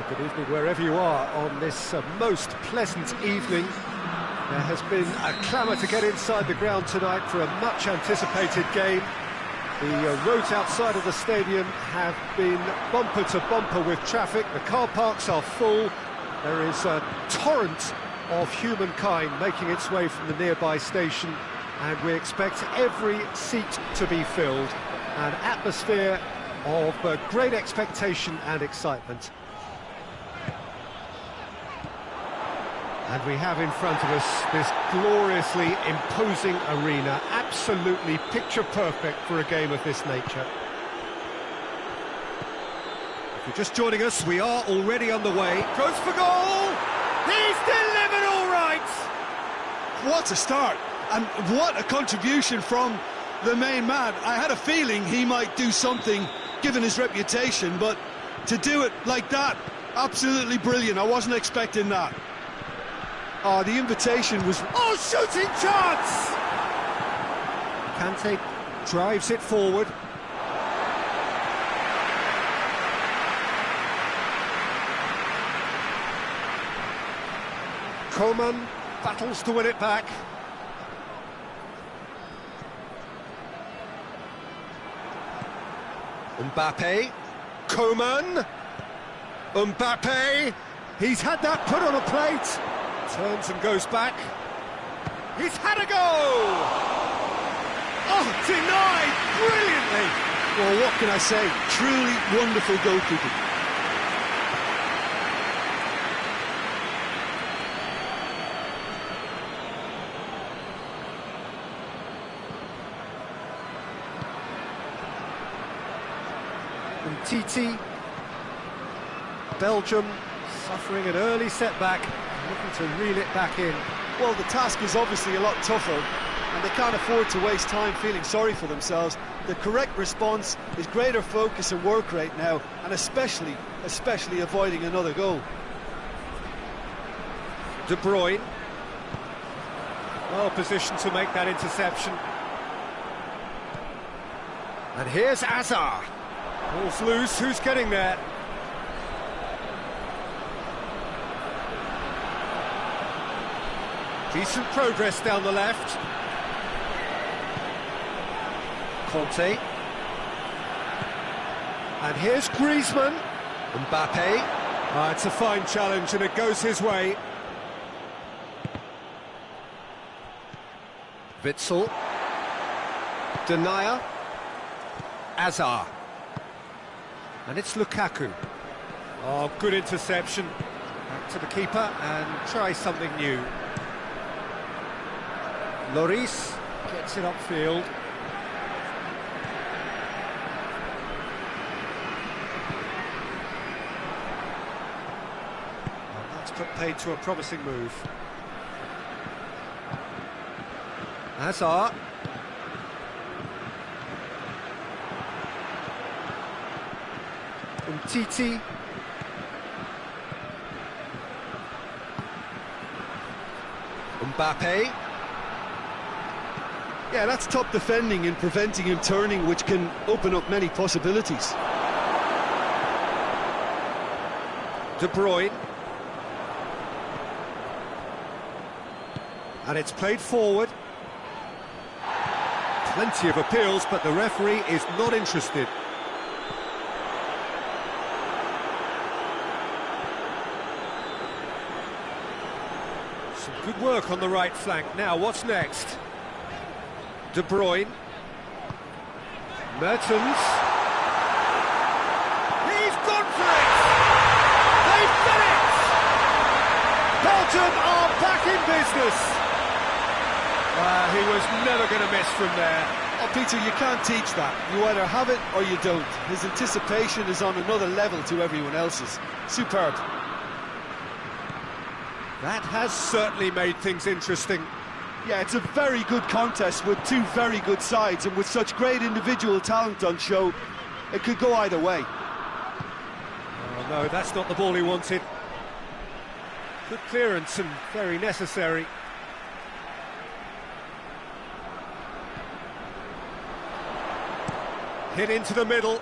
Good evening wherever you are on this most pleasant evening. There has been a clamour to get inside the ground tonight for a much anticipated game. The roads outside of the stadium have been bumper to bumper with traffic. The car parks are full. There is a torrent of humankind making its way from the nearby station, and we expect every seat to be filled. An atmosphere of great expectation and excitement. And we have in front of us this gloriously imposing arena, absolutely picture perfect for a game of this nature. If you're just joining us, we are already on the way. Goes for goal! He's delivered all right! What a start, and what a contribution from the main man. I had a feeling he might do something, given his reputation, but to do it like that, absolutely brilliant. I wasn't expecting that. Oh, the invitation was... Oh, shooting chance! Kante drives it forward. Coman battles to win it back. Mbappe, Coman, Mbappe, he's had that put on a plate. Turns and goes back. He's had a go! Oh, denied brilliantly! Well, what can I say? Truly wonderful goalkeeping. And Titi, Belgium suffering an early setback. Looking to reel it back in. Well, the task is obviously a lot tougher, and they can't afford to waste time feeling sorry for themselves. The correct response is greater focus and work rate now, and especially avoiding another goal. De Bruyne, well positioned to make that interception. And here's Hazard. Ball's loose, who's getting there? Decent progress down the left. Conte. And here's Griezmann. Mbappe. It's a fine challenge and it goes his way. Witsel. Denayer. Hazard. And it's Lukaku. Oh, good interception. Back to the keeper and try something new. Lloris gets it upfield. And that's put paid to a promising move. Hazard. Titi. Mbappe. Yeah, that's top defending and preventing him turning, which can open up many possibilities. De Bruyne. And it's played forward. Plenty of appeals, but the referee is not interested. Some good work on the right flank. Now, what's next? De Bruyne. Mertens. He's gone for it! They've done it! Belgium are back in business! He was never going to miss from there. Oh, Peter, you can't teach that. You either have it or you don't. His anticipation is on another level to everyone else's. Superb. That has certainly made things interesting. Yeah, it's a very good contest with two very good sides, and with such great individual talent on show, it could go either way. Oh no, that's not the ball he wanted. Good clearance and very necessary. Hit into the middle.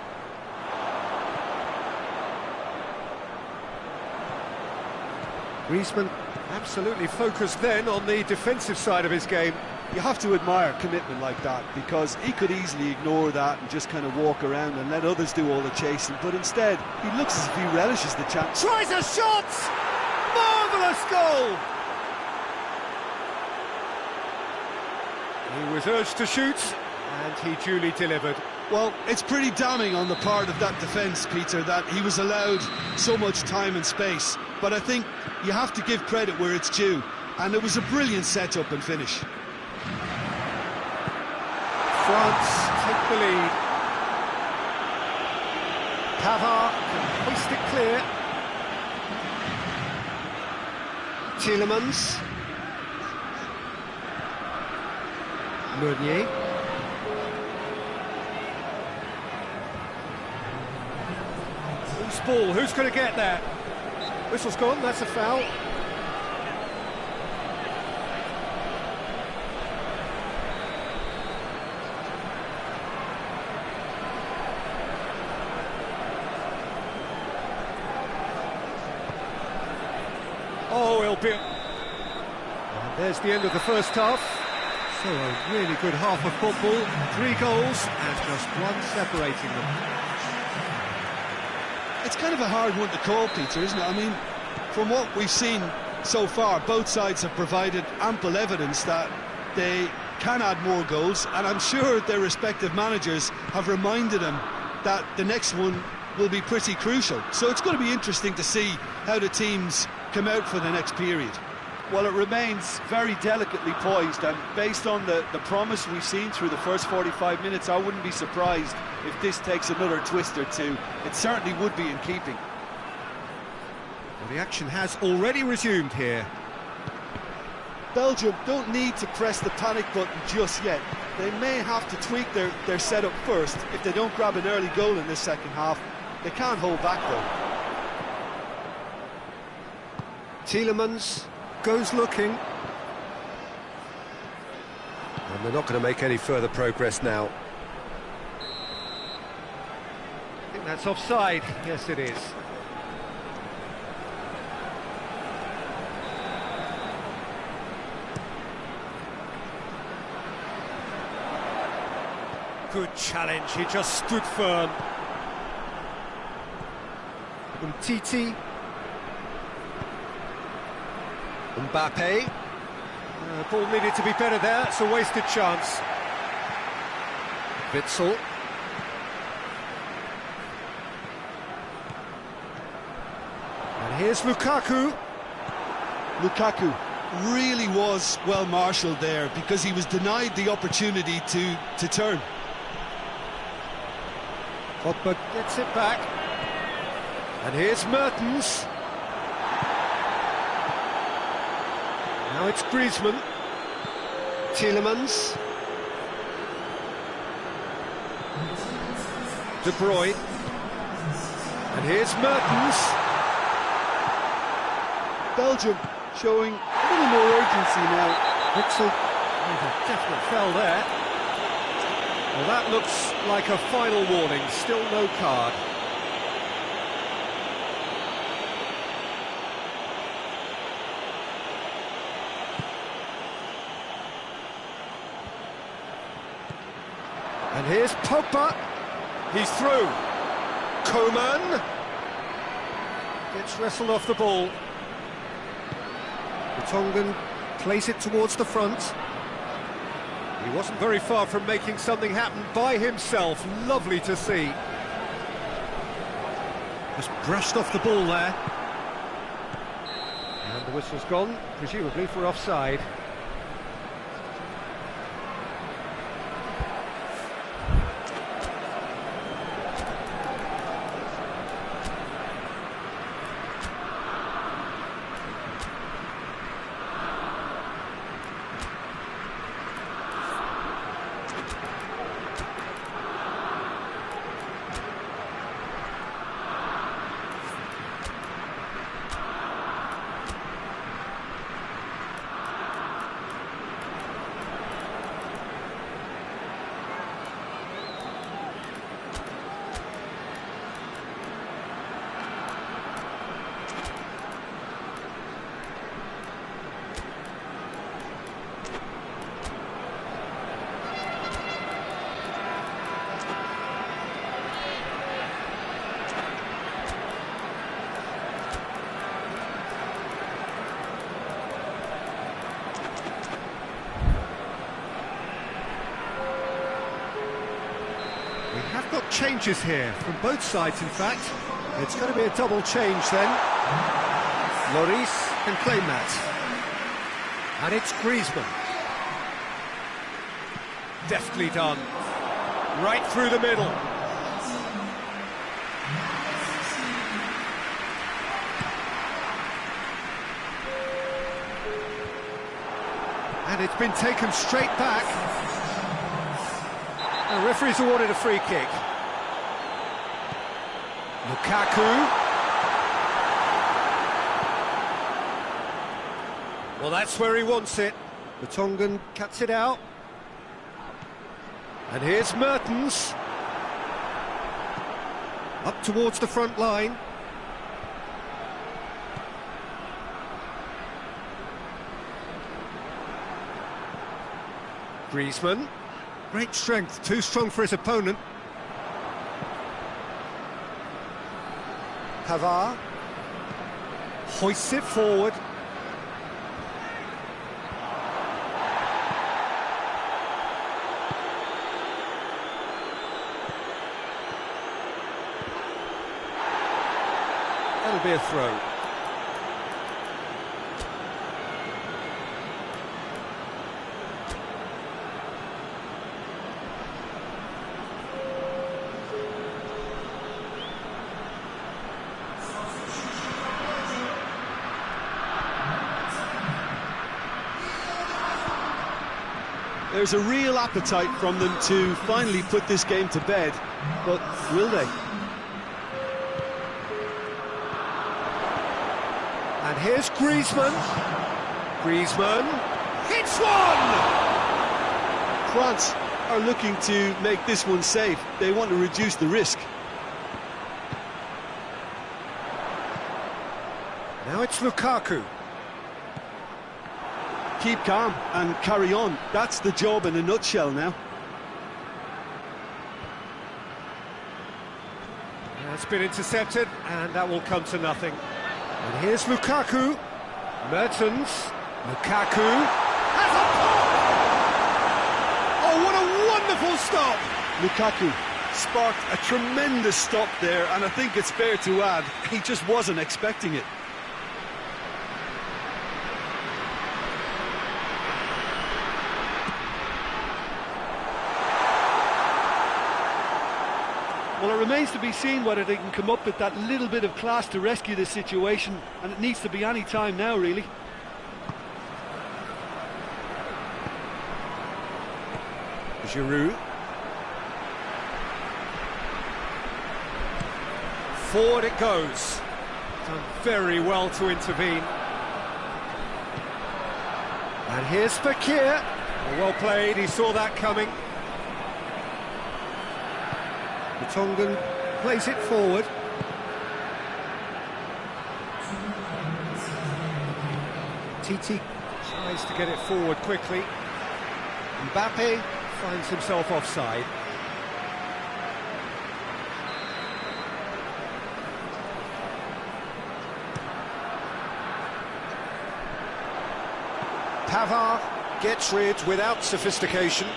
Griezmann absolutely focused then on the defensive side of his game. You have to admire commitment like that, because he could easily ignore that and just kind of walk around and let others do all the chasing, but instead he looks as if he relishes the chance. Tries a shot! Marvellous goal! He was urged to shoot, and he duly delivered. Well, it's pretty damning on the part of that defence, Peter, that he was allowed so much time and space, but I think you have to give credit where it's due, and it was a brilliant set-up and finish. France take the lead. Pavard can hoist it clear. Tielemans. Meunier. Who's ball? Who's going to get there? Whistle's gone, that's a foul. Oh, it'll be... And there's the end of the first half. So a really good half of football. 3 goals and just one separating them. It's kind of a hard one to call, Peter, isn't it? I mean, from what we've seen so far, both sides have provided ample evidence that they can add more goals, and I'm sure their respective managers have reminded them that the next one will be pretty crucial. So it's going to be interesting to see how the teams come out for the next period. Well, it remains very delicately poised, and based on the promise we've seen through the first 45 minutes, I wouldn't be surprised if this takes another twist or two. It certainly would be in keeping. Well, the action has already resumed here. Belgium don't need to press the panic button just yet. They may have to tweak their setup first if they don't grab an early goal in this second half. They can't hold back, though. Tielemans goes looking. And they're not going to make any further progress now. I think that's offside. Yes, it is. Good challenge, he just stood firm. Umtiti. Mbappe. Ball needed to be better there, it's a wasted chance. Witsel. And here's Lukaku. Lukaku really was well marshalled there, because he was denied the opportunity to turn. Pogba gets it back. And here's Mertens. Now it's Griezmann. Tielemans. De Bruyne. And here's Mertens. Belgium showing a little more urgency now. Witsel with a definite foul there. Well, that looks like a final warning, still no card. And here's Pogba. He's through. Coman gets wrestled off the ball. Vertonghen plays it towards the front. He wasn't very far from making something happen by himself. Lovely to see. Just brushed off the ball there. And the whistle's gone, presumably for offside. changes here, from both sides in fact. It's going to be a double change then. Lloris can claim that. And it's Griezmann. Deftly done. Right through the middle. And it's been taken straight back. The referee's awarded a free kick. Lukaku. Well, that's where he wants it. The Tongan cuts it out. And here's Mertens. Up towards the front line. Griezmann. Great strength, too strong for his opponent. Pavard hoists it forward. That'll be a throw. There's a real appetite from them to finally put this game to bed, but will they? And here's Griezmann. Griezmann hits one! France are looking to make this one safe. They want to reduce the risk. Now it's Lukaku. Keep calm and carry on. That's the job in a nutshell now. That's been intercepted, and that will come to nothing. And here's Lukaku. Mertens. Lukaku has a pop! Oh, what a wonderful stop! Lukaku sparked a tremendous stop there, and I think it's fair to add, he just wasn't expecting it. Well, it remains to be seen whether they can come up with that little bit of class to rescue this situation, and it needs to be any time now, really. Giroud. Forward it goes. Done very well to intervene. And here's Fekir. Well played, he saw that coming. The Tongan plays it forward. Titi tries to get it forward quickly. Mbappe finds himself offside. Pavard gets rid without sophistication.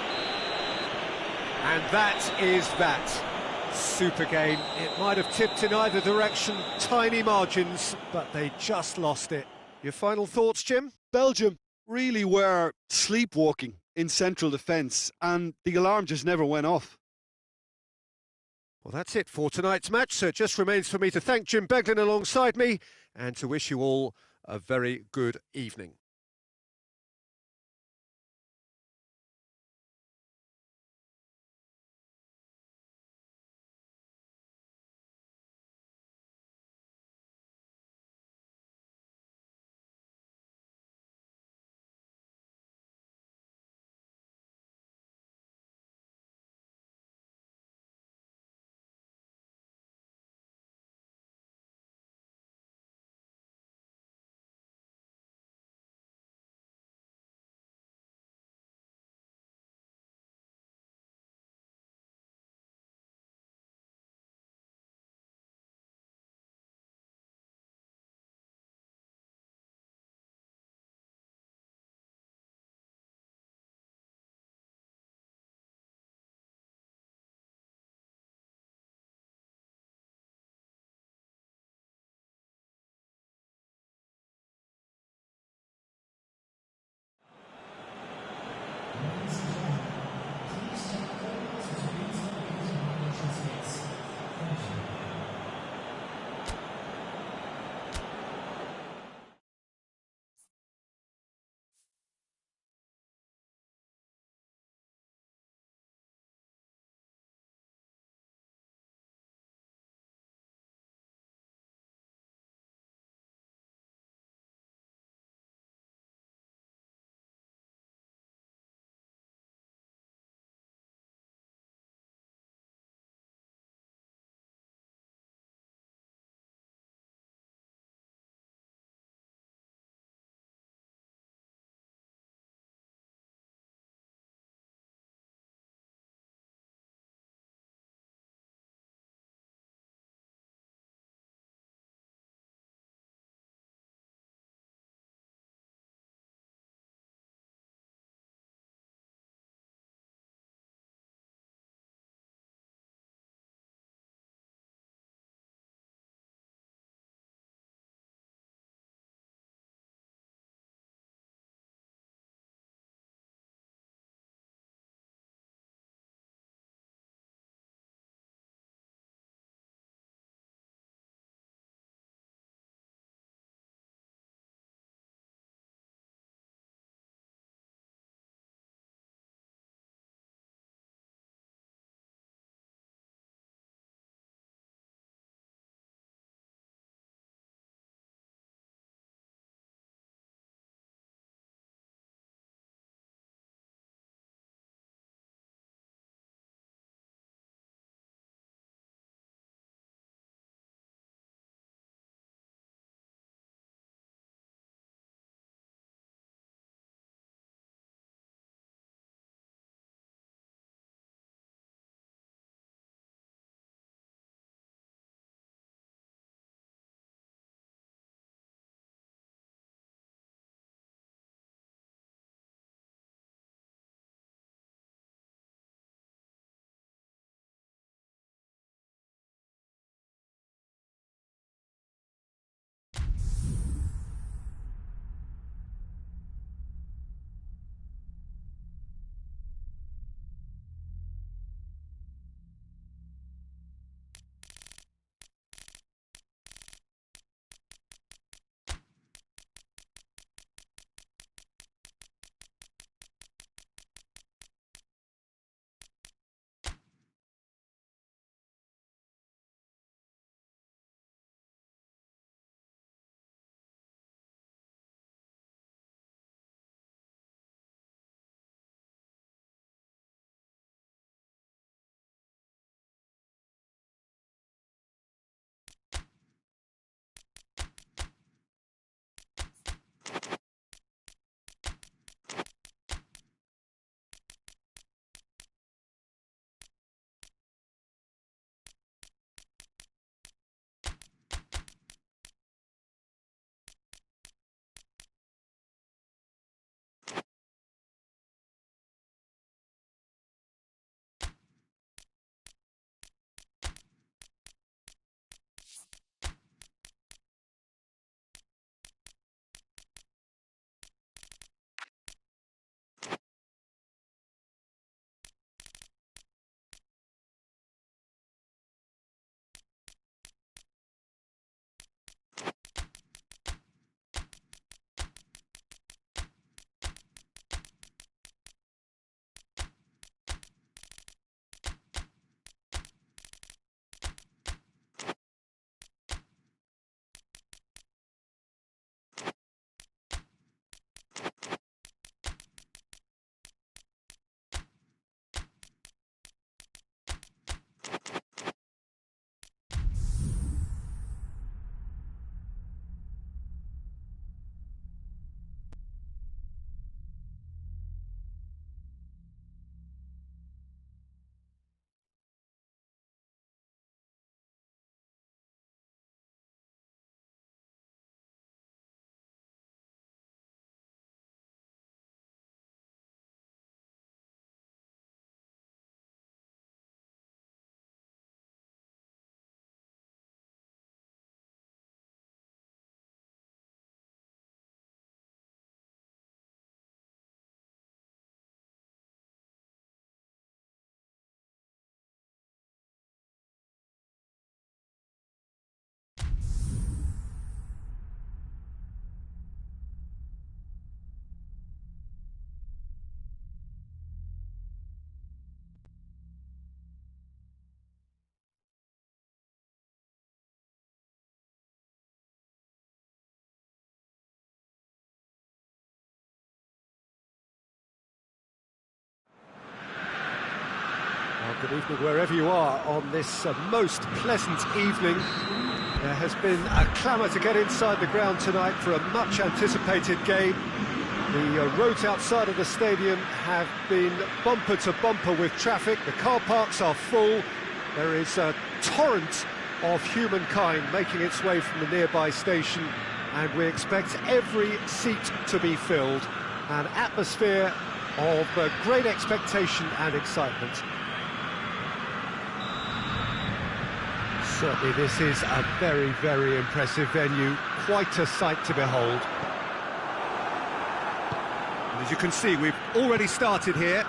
And that is that. Super game. It might have tipped in either direction, tiny margins, but they just lost it. Your final thoughts, Jim? Belgium really were sleepwalking in central defence, and the alarm just never went off. Well, that's it for tonight's match, so it just remains for me to thank Jim Beglin alongside me and to wish you all a very good evening. Well, good evening wherever you are on this most pleasant evening. There has been a clamour to get inside the ground tonight for a much anticipated game. The roads outside of the stadium have been bumper to bumper with traffic. The car parks are full. There is a torrent of humankind making its way from the nearby station, and we expect every seat to be filled. An atmosphere of great expectation and excitement. Certainly this is a very, very impressive venue. Quite a sight to behold. And as you can see, we've already started here.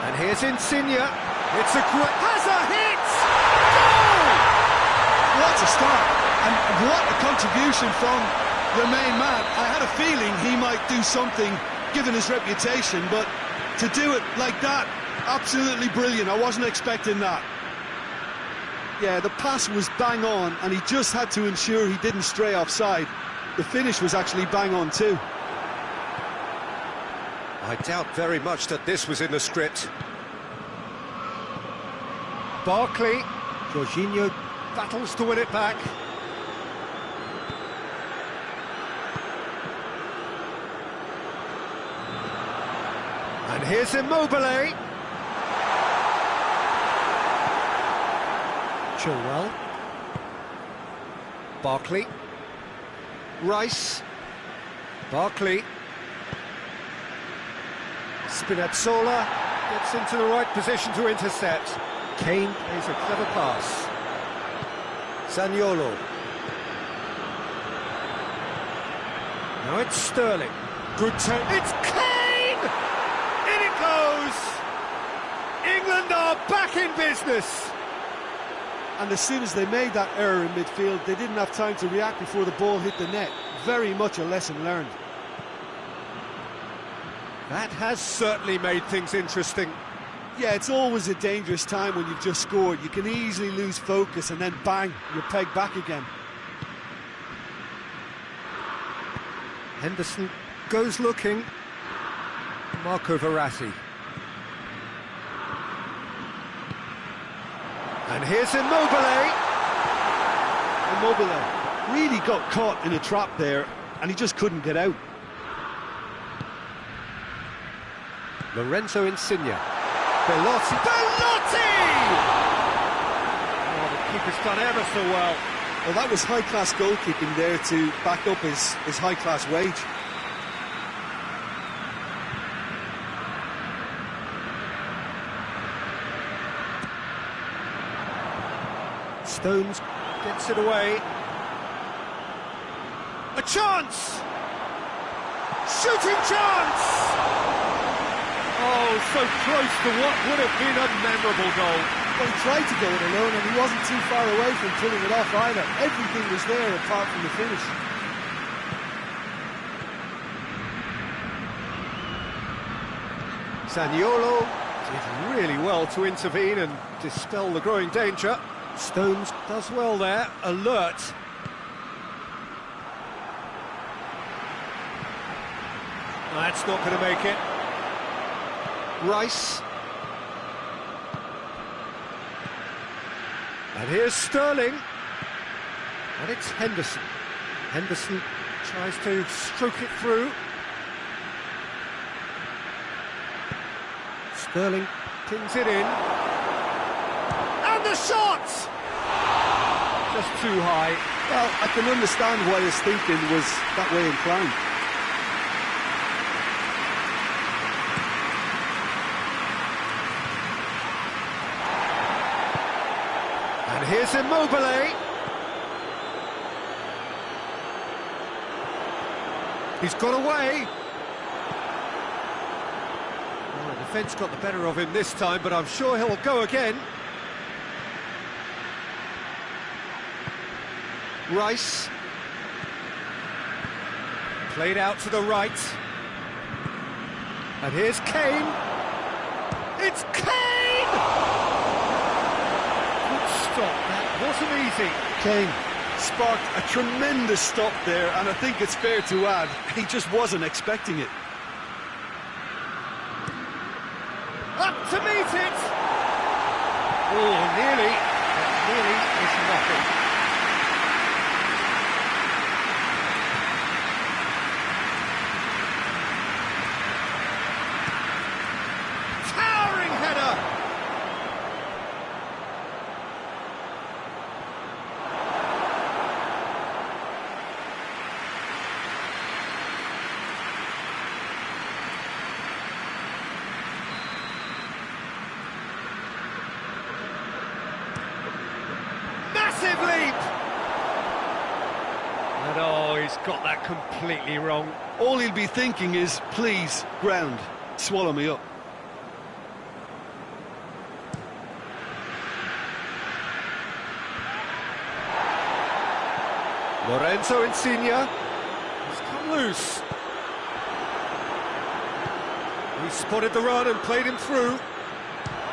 And here's Insigne. It's a great... has a hit! Goal! What a start, and what a contribution from the main man. I had a feeling he might do something, given his reputation, but to do it like that, absolutely brilliant. I wasn't expecting that. Yeah, the pass was bang on, and he just had to ensure he didn't stray offside. The finish was actually bang on too. I doubt very much that this was in the script. Barkley, Jorginho battles to win it back. And here's Immobile. Chilwell. Barkley. Rice. Barkley. Spinazzola gets into the right position to intercept. Kane plays a clever pass. Zaniolo. Now it's Sterling. Good turn. It's Kane! In it goes! England are back in business! And as soon as they made that error in midfield, they didn't have time to react before the ball hit the net. Very much a lesson learned. That has certainly made things interesting. Yeah, it's always a dangerous time when you've just scored. You can easily lose focus and then bang, you're pegged back again. Henderson goes looking. Marco Verratti. And here's Immobile. Immobile really got caught in a trap there, and he just couldn't get out. Lorenzo Insigne. Belotti. Belotti! Oh, the keeper's done ever so well. Well, that was high-class goalkeeping there to back up his high-class wage. Stones gets it away. A chance! Shooting chance! Oh, so close to what would have been a memorable goal. Well, he tried to go it alone, and he wasn't too far away from pulling it off either. Everything was there apart from the finish. Zaniolo did really well to intervene and dispel the growing danger. Stones does well there, alert. That's not going to make it. Rice. And here's Sterling. And it's Henderson. Henderson tries to stroke it through. Sterling pings it in. And the shot! Just too high. Well, I can understand why his thinking was that way inclined. And here's Immobile. He's got away. Well, the defence got the better of him this time, but I'm sure he'll go again. Rice. Played out to the right. And here's Kane. It's Kane! Good stop, that wasn't easy. Kane sparked a tremendous stop there, and I think it's fair to add, he just wasn't expecting it. Up to meet it! Oh, nearly. But nearly is nothing. Towering header! Massive leap! And oh, he's got that completely wrong. All he'll be thinking is, please, ground, swallow me up. Lorenzo Insigne has come loose. He spotted the run and played him through.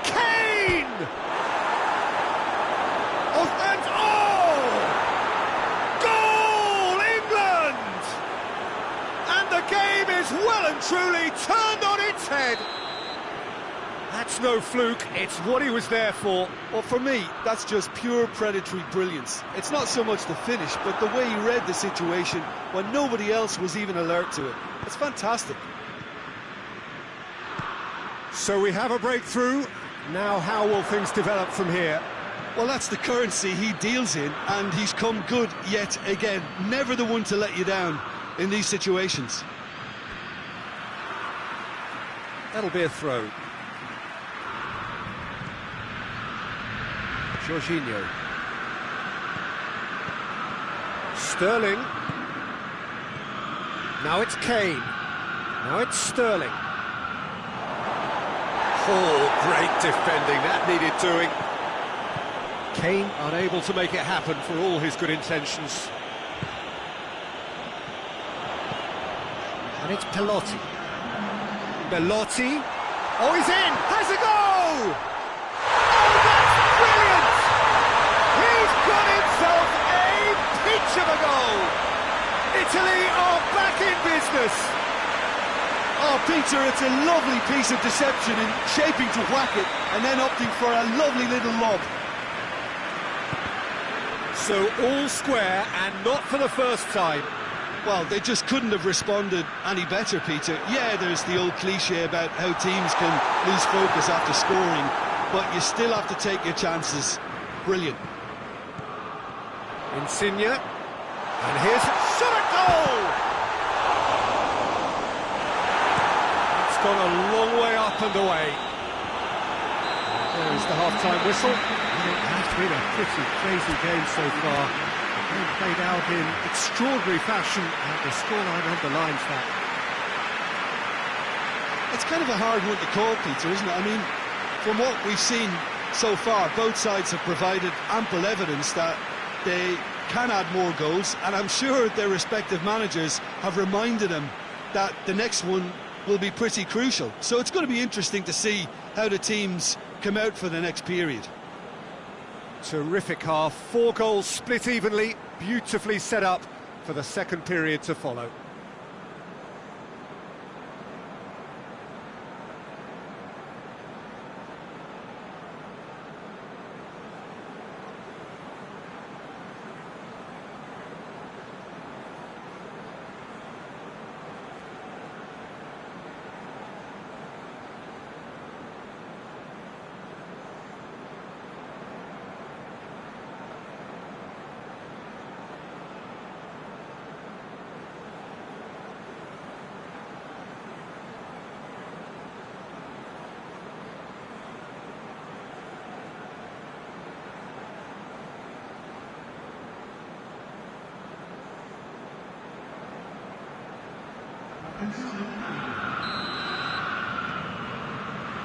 Kane! Oh, and oh! Goal, England! And the game is well and truly turned on its head. That's no fluke, it's what he was there for. Well, for me, that's just pure predatory brilliance. It's not so much the finish, but the way he read the situation when nobody else was even alert to it. It's fantastic. So we have a breakthrough. Now how will things develop from here? Well, that's the currency he deals in, and he's come good yet again. Never the one to let you down in these situations. That'll be a throw. Jorginho. Sterling. Now it's Kane. Now it's Sterling. Oh, great defending. That needed doing. Kane unable to make it happen for all his good intentions. And it's Belotti. Belotti. Oh, he's in! Has a go! Oh, that's brilliant! He's got himself a peach of a goal! Italy are back in business! Oh, Peter, it's a lovely piece of deception in shaping to whack it and then opting for a lovely little lob. So all square, and not for the first time. Well, they just couldn't have responded any better, Peter. Yeah, there's the old cliche about how teams can lose focus after scoring, but you still have to take your chances. Brilliant. Insigne, and here's a shot at goal! It's gone a long way up and away. There is the half-time whistle. It has been a pretty crazy game so far. They've played out in extraordinary fashion, and the scoreline underlines that. It's kind of a hard one to call, Peter, isn't it? I mean, from what we've seen so far, both sides have provided ample evidence that they can add more goals, and I'm sure their respective managers have reminded them that the next one will be pretty crucial. So it's going to be interesting to see how the teams come out for the next period. Terrific half, 4 goals split evenly, beautifully set up for the second period to follow.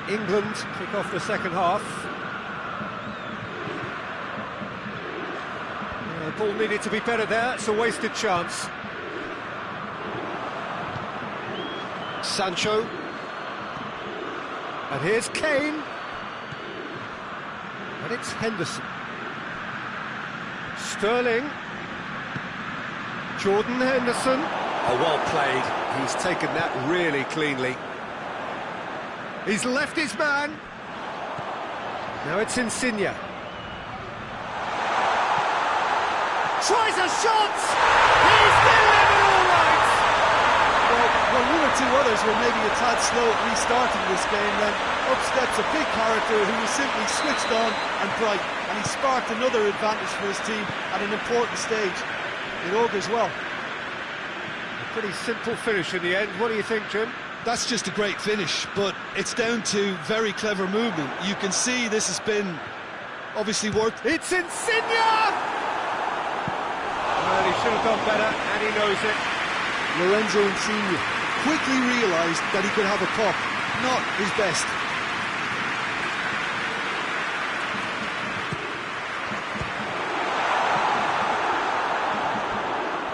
England kick off the second half. The ball needed to be better there, it's a wasted chance. Sancho. And here's Kane. And it's Henderson. Sterling. Jordan Henderson. Oh, well played. He's taken that really cleanly. He's left his man. Now it's Insigne. Tries a shot! He's delivered all right! Well, one or two others were maybe a tad slow at restarting this game, then up steps a big character who was simply switched on and bright, and he sparked another advantage for his team at an important stage. It augurs well. A pretty simple finish in the end. What do you think, Jim? That's just a great finish, but it's down to very clever movement. You can see this has been obviously worked. It's Insigne! Well, he should have done better, and he knows it. Lorenzo Insigne quickly realised that he could have a pop. Not his best.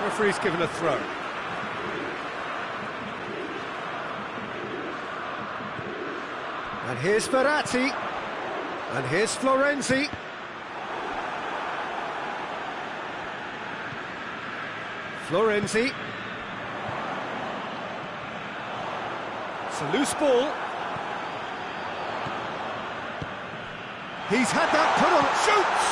Referee's given a throw. And here's Verratti. And here's Florenzi. Florenzi. It's a loose ball. He's had that put on. Shoots!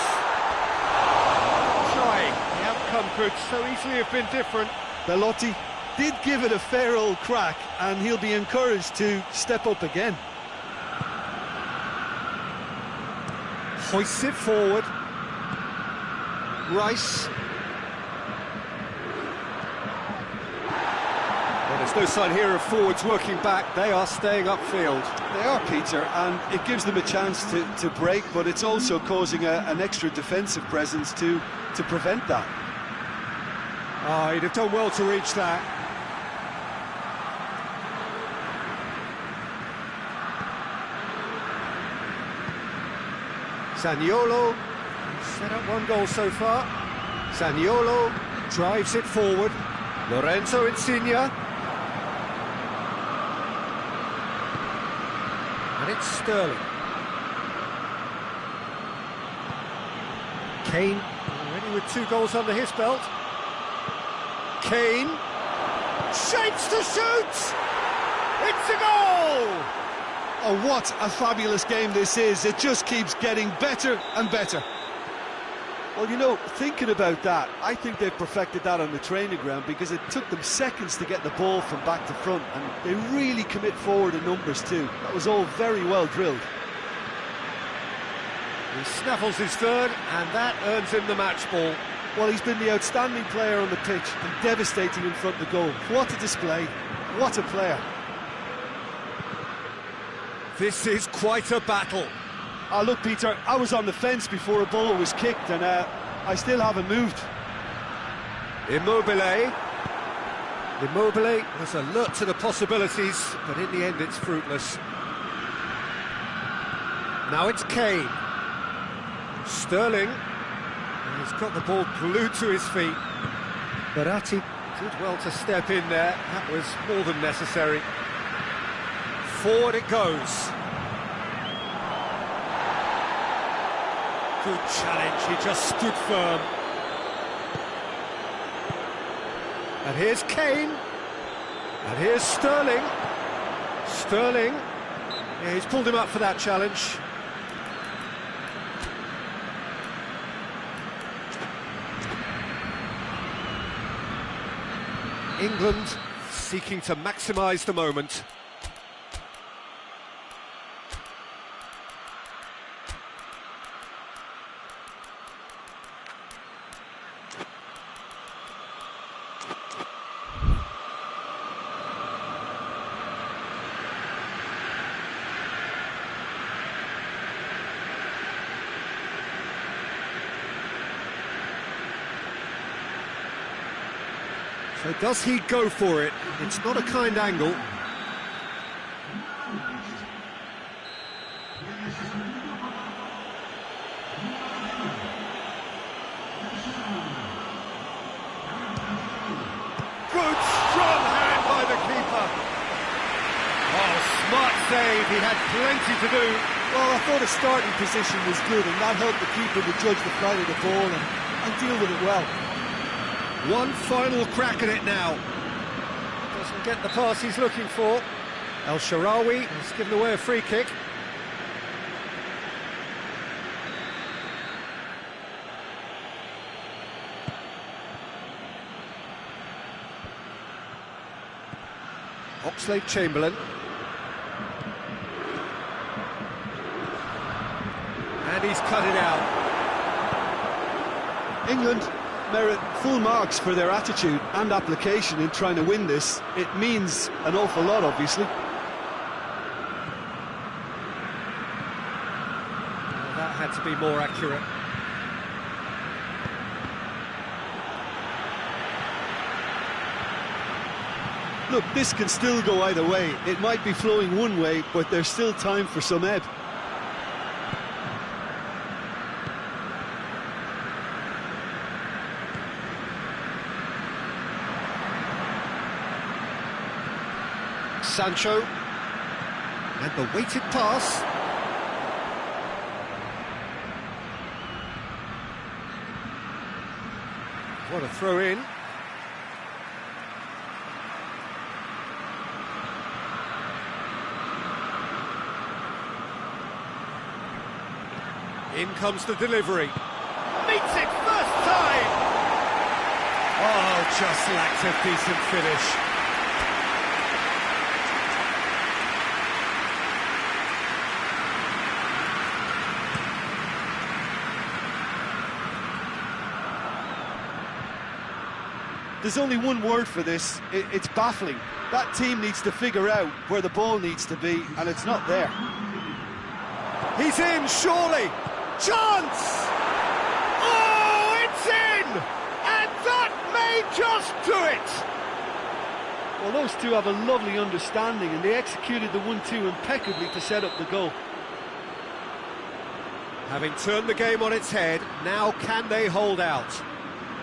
Trying. The outcome could so easily have been different. Belotti did give it a fair old crack, and he'll be encouraged to step up again. Hoists it forward. Rice. Well, there's no sign here of forwards working back. They are staying upfield. They are, Peter, and it gives them a chance to break, but it's also causing an extra defensive presence to prevent that. Oh, he'd have done well to reach that. Zaniolo, set up 1 goal so far. Zaniolo drives it forward. Lorenzo Insigne. And it's Sterling. Kane, already with 2 goals under his belt. Kane, shapes to shoot! It's a goal! Oh, what a fabulous game this is. It just keeps getting better and better. Well, you know, thinking about that, I think they've perfected that on the training ground because it took them seconds to get the ball from back to front, and they really commit forward in numbers too. That was all very well drilled. He snaffles his third, and that earns him the match ball. Well, he's been the outstanding player on the pitch and devastating in front of the goal. What a display, what a player. This is quite a battle. Oh, look, Peter, I was on the fence before a ball was kicked, and I still haven't moved. Immobile was alert to the possibilities, but in the end it's fruitless. Now it's Kane. Sterling. And he's got the ball glued to his feet. Verratti did well to step in there. That was more than necessary. Forward it goes. Good challenge, he just stood firm. And here's Kane. And here's Sterling. Sterling. Yeah, he's pulled him up for that challenge. England seeking to maximise the moment. So does he go for it? It's not a kind angle. Good, strong hand by the keeper. Oh, smart save, he had plenty to do. Well, I thought his starting position was good, and that helped the keeper to judge the flight of the ball and deal with it well. One final crack at it now. Doesn't get the pass he's looking for. El Shaarawy has given away a free kick. Oxlade-Chamberlain. And he's cut it out. England merit full marks for their attitude and application in trying to win this. It means an awful lot, obviously. Well, that had to be more accurate. Look, this can still go either way. It might be flowing one way, but there's still time for some ebb. Sancho, and the weighted pass. What a throw in. In comes the delivery. Meets it first time! Oh, just lacked a decent finish. There's only one word for this, it's baffling. That team needs to figure out where the ball needs to be, and it's not there. He's in, surely! Chance! Oh, it's in! And that may just do it! Well, those two have a lovely understanding, and they executed the 1-2 impeccably to set up the goal. Having turned the game on its head, now can they hold out?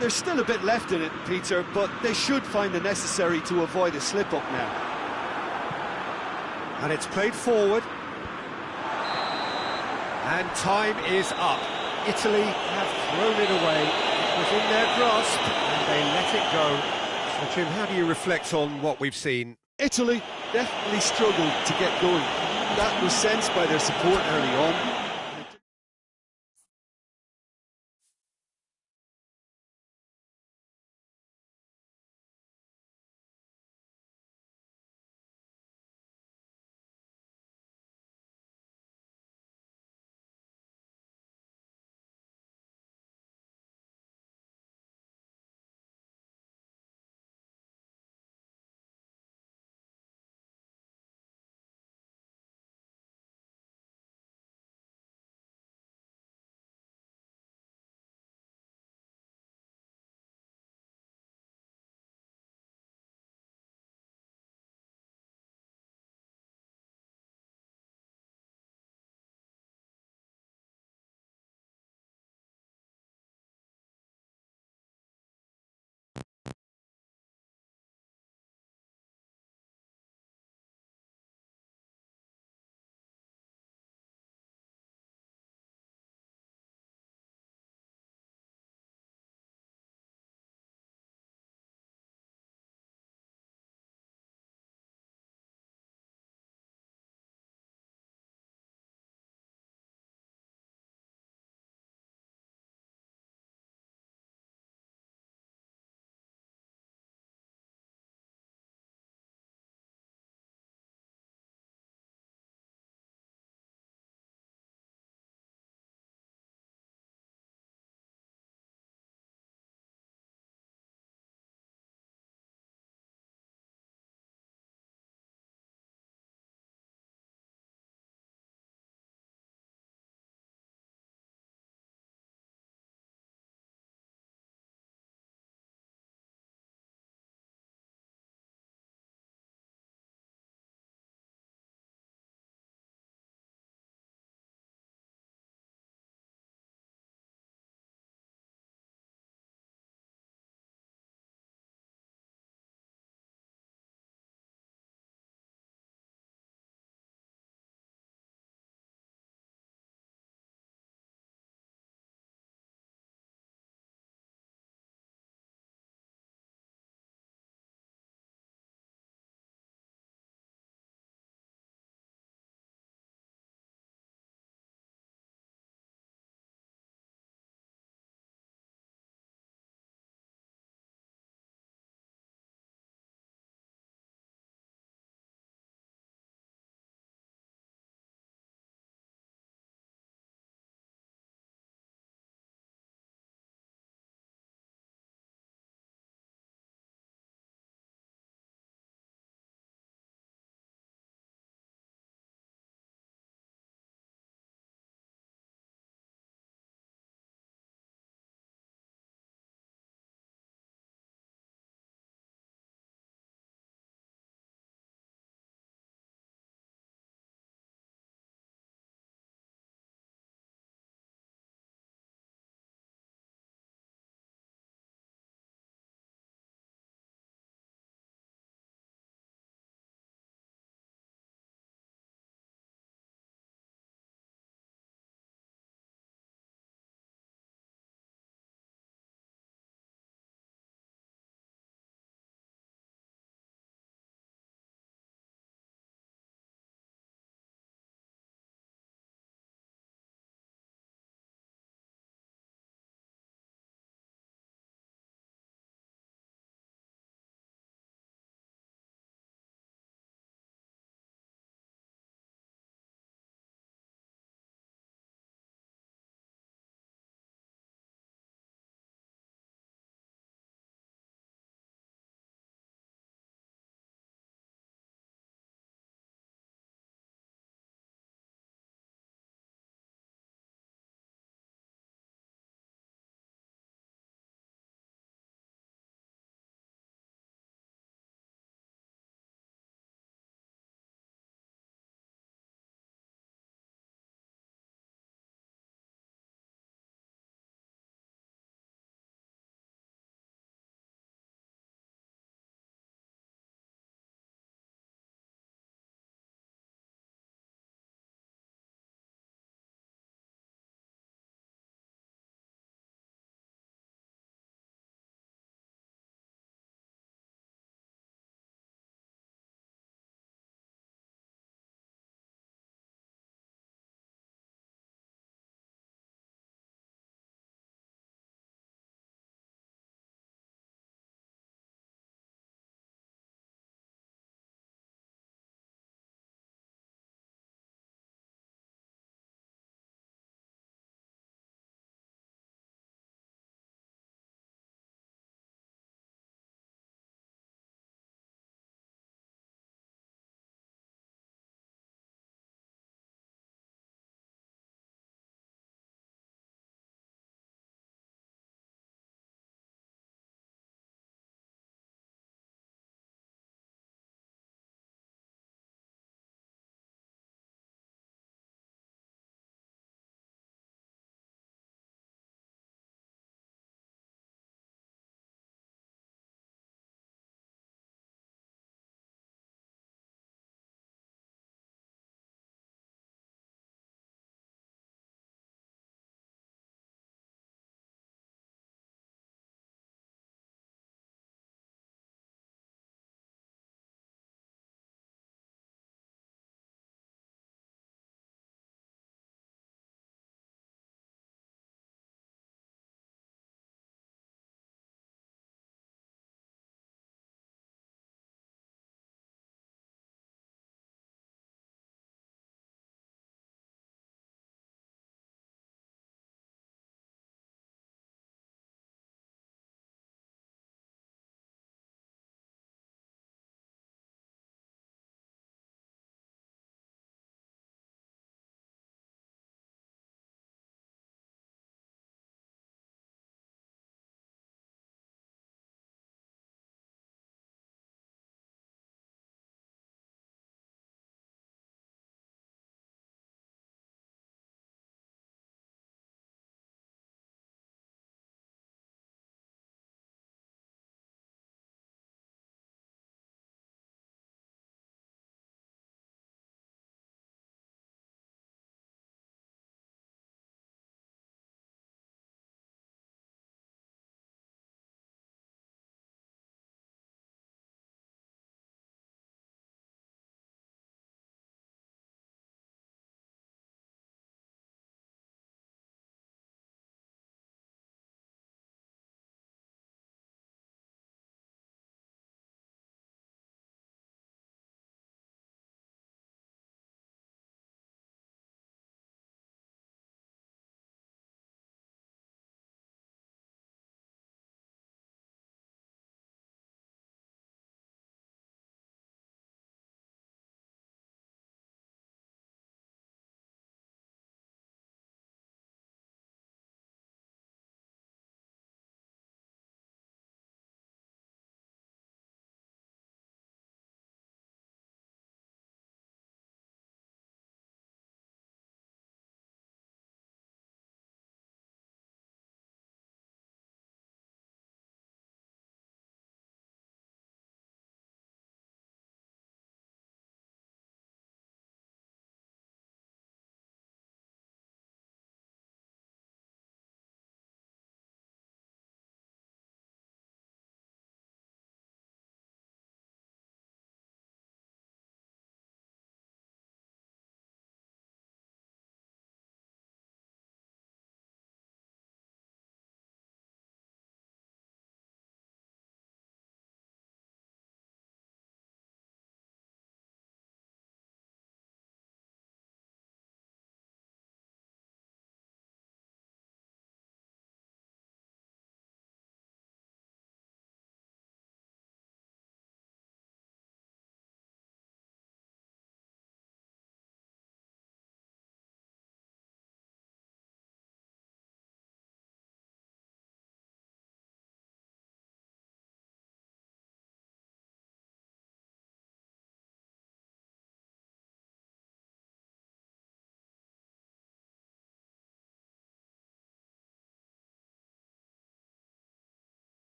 There's still a bit left in it, Peter, but they should find the necessary to avoid a slip-up now. And it's played forward. And time is up. Italy have thrown it away. It was in their grasp, and they let it go. So, Jim, how do you reflect on what we've seen? Italy definitely struggled to get going. That was sensed by their support early on.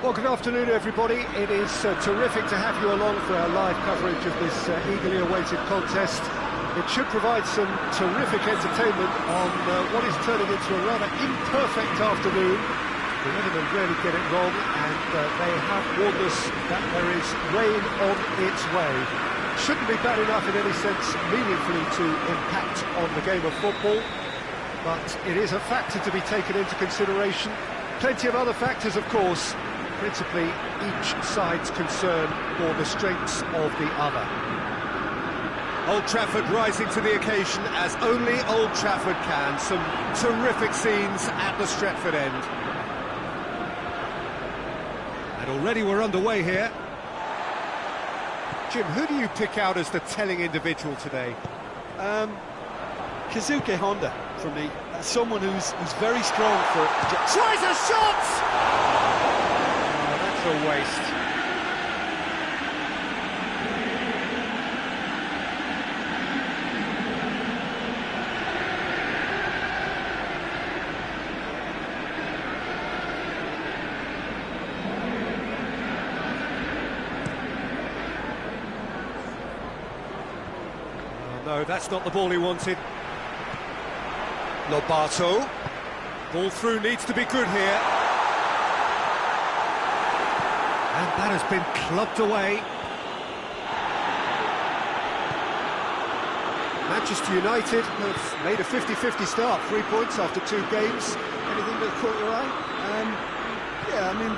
Well, good afternoon, everybody. It is terrific to have you along for our live coverage of this eagerly awaited contest. It should provide some terrific entertainment on what is turning into a rather imperfect afternoon. The weathermen rarely get it wrong, and they have warned us that there is rain on its way. Shouldn't be bad enough in any sense meaningfully to impact on the game of football, but it is a factor to be taken into consideration. Plenty of other factors, of course, principally each side's concern for the strengths of the other. Old Trafford rising to the occasion as only Old Trafford can. Some terrific scenes at the Stretford end. And already we're underway here. Jim, who do you pick out as the telling individual today? Kazuke Honda, for me. Someone who's very strong for... Tries a shot! A waste. No, that's not the ball he wanted. Lobato. Ball through needs to be good here. And that has been clubbed away. Manchester United have made a 50-50 start, 3 points after 2 games. Anything that caught your eye? Yeah, I mean,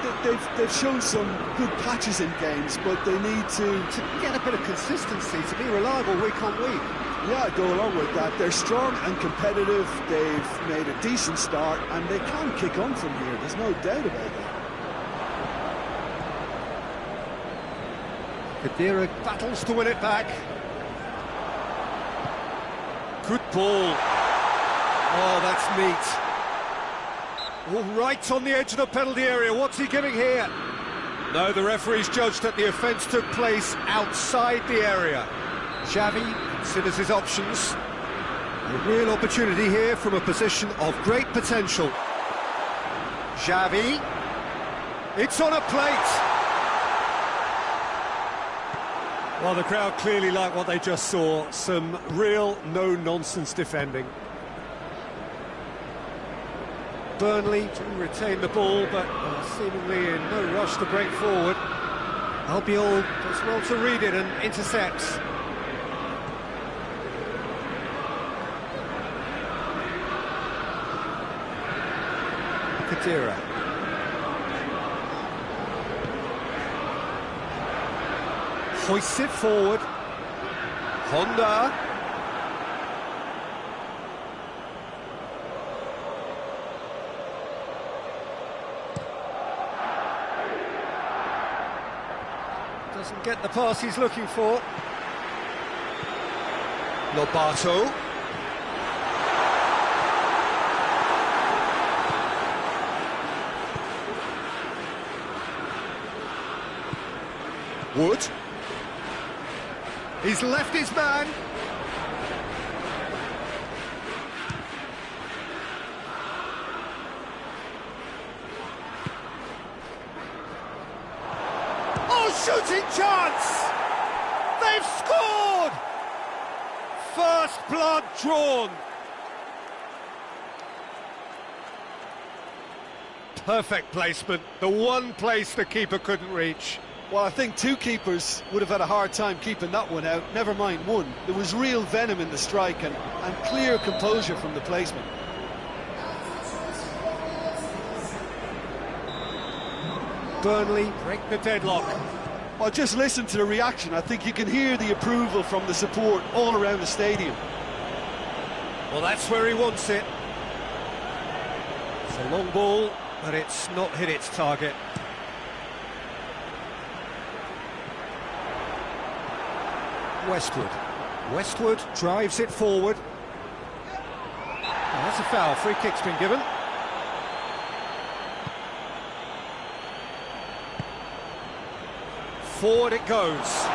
they've shown some good patches in games, but they need to Get a bit of consistency, to be reliable week on week. Yeah, go along with that. They're strong and competitive. They've made a decent start, and they can kick on from here. There's no doubt about that. Khedira battles to win it back. Good ball. Oh, that's neat. All right on the edge of the penalty area. What's he giving here? No, the referee's judged that the offence took place outside the area. Xavi considers his options. A real opportunity here from a position of great potential. Xavi. It's on a plate. Well, the crowd clearly like what they just saw. Some real no-nonsense defending. Burnley to retain the ball, but seemingly in no rush to break forward. Albiol does well to read it and intercepts. Khedira. Hoists it forward. Honda. Doesn't get the pass he's looking for. Lobato. Wood. He's left his man. Oh, shooting chance! They've scored! First blood drawn. Perfect placement. The one place the keeper couldn't reach. Well, I think 2 keepers would have had a hard time keeping that one out, never mind 1. There was real venom in the strike and clear composure from the placement. Burnley break the deadlock. Well, just listen to the reaction. I think you can hear the approval from the support all around the stadium. Well, that's where he wants it. It's a long ball, but it's not hit its target. Westwood. Westwood drives it forward. Oh, that's a foul. Free kick's been given. Forward it goes.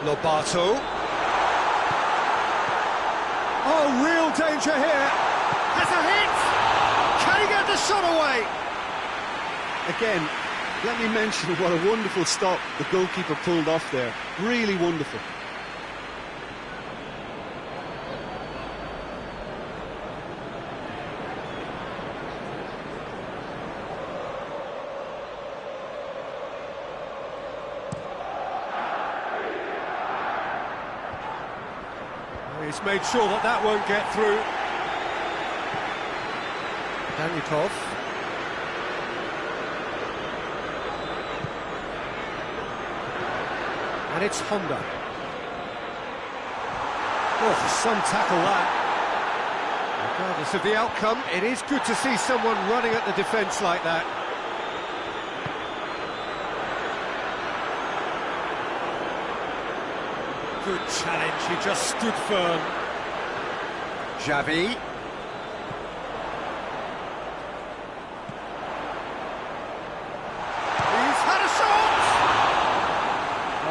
Lobato. Oh, real danger here. Has a hit. Can he get the shot away? Again, let me mention what a wonderful stop the goalkeeper pulled off there. Really wonderful. He's made sure that that won't get through. Danyukov. And it's Honda. Oh, some tackle that. Regardless of the outcome, it is good to see someone running at the defence like that. Good challenge, he just stood firm. Xavi. He's had a shot!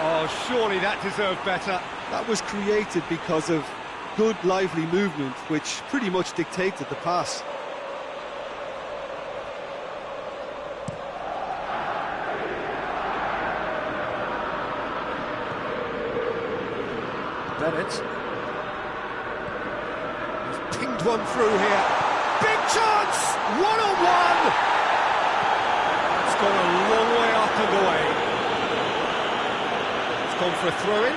Oh, surely that deserved better. That was created because of good, lively movement, which pretty much dictated the pass. Bennett. He's pinged one through here. Big chance! One-on-one! It's gone a long way up and away. It's gone for a throw-in.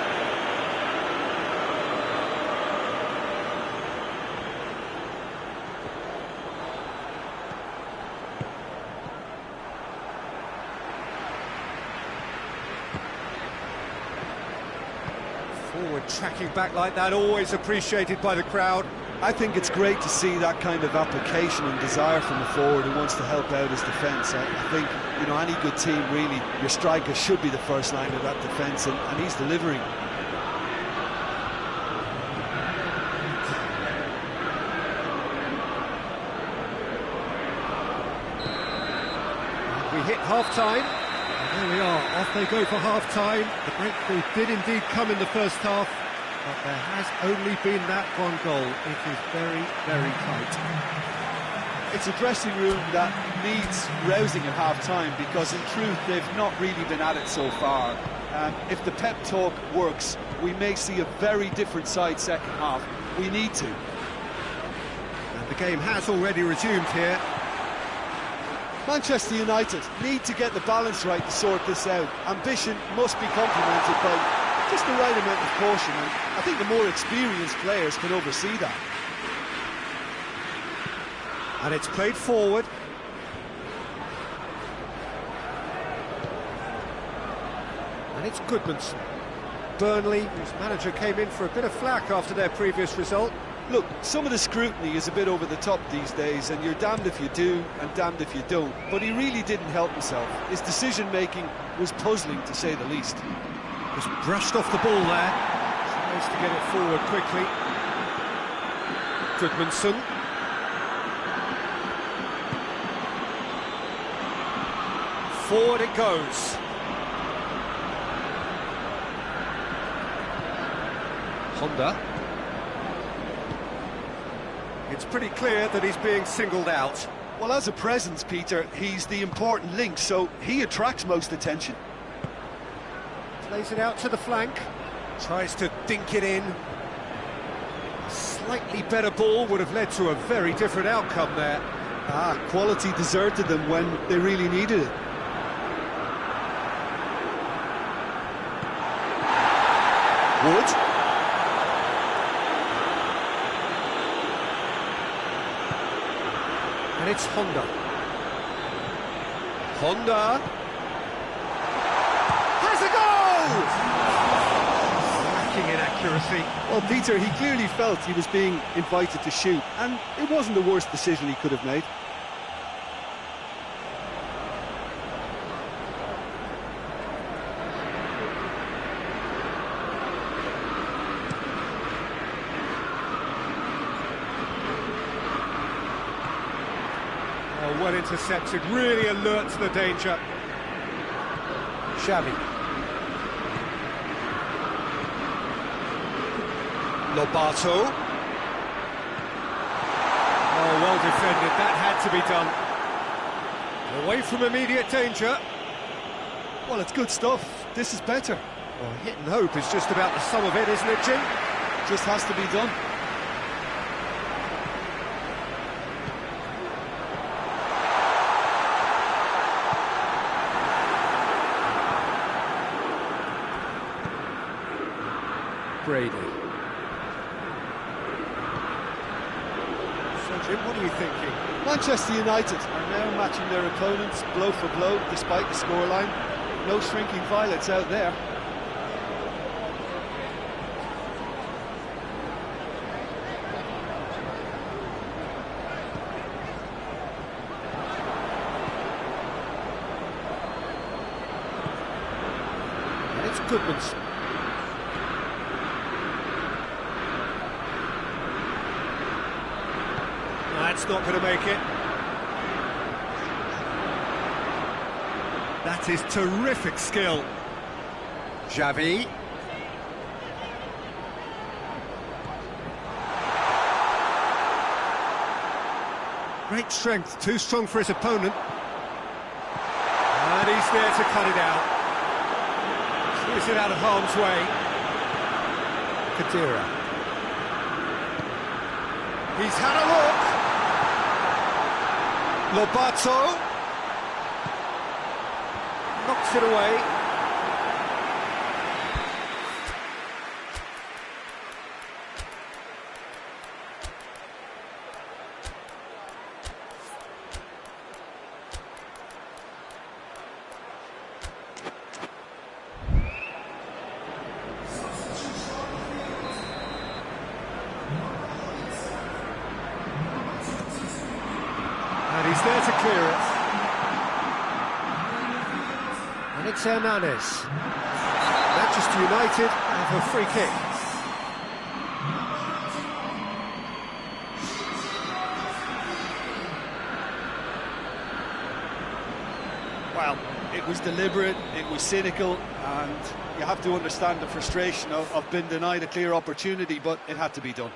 Forward tracking back like that, always appreciated by the crowd. I think it's great to see that kind of application and desire from a forward who wants to help out his defence. I think, you know, any good team, really, your striker should be the first line of that defence, and he's delivering. We hit half-time. There we are, off they go for half-time. The breakthrough did indeed come in the first half, but there has only been that one goal. It is very, very tight. It's a dressing room that needs rousing at half-time, because in truth they've not really been at it so far. If the pep talk works, we may see a very different side second half. We need to. And the game has already resumed here. Manchester United need to get the balance right to sort this out. Ambition must be complemented by just the right amount of caution, and I think the more experienced players can oversee that. And it's played forward. And it's Goodmanson. Burnley, whose manager came in for a bit of flack after their previous result. Look, some of the scrutiny is a bit over the top these days, and you're damned if you do and damned if you don't. But he really didn't help himself. His decision-making was puzzling, to say the least. Just brushed off the ball there. Tries to get it forward quickly. Goodmanson. Forward it goes. Honda. It's pretty clear that he's being singled out. Well, as a presence, Peter, he's the important link, so he attracts most attention. Plays it out to the flank. Tries to dink it in. A slightly better ball would have led to a very different outcome there. Quality deserted them when they really needed it. Wood. And it's Honda. Honda has a goal! Lacking in accuracy. Well, Peter, he clearly felt he was being invited to shoot, and it wasn't the worst decision he could have made. Well intercepted, really alert to the danger. Xavi. Lobato. Oh, well defended, that had to be done. Away from immediate danger. Well, it's good stuff. This is better. Well, hit and hope is just about the sum of it, isn't it, Jim? Just has to be done. Brady. So, Jim, what are you thinking? Manchester United Are now matching their opponents blow for blow despite the scoreline. No shrinking violets out there. And it's Goodmanson. That's not going to make it. That is terrific skill. Xavi. Great strength, too strong for his opponent. And he's there to cut it out. Clears it out of harm's way. Khedira. He's had a look. Lobato. Knocks it away. And he's there to clear it. And it's Hernanes. Manchester United have a free kick. Well, it was deliberate, it was cynical, and you have to understand the frustration of being denied a clear opportunity, but it had to be done.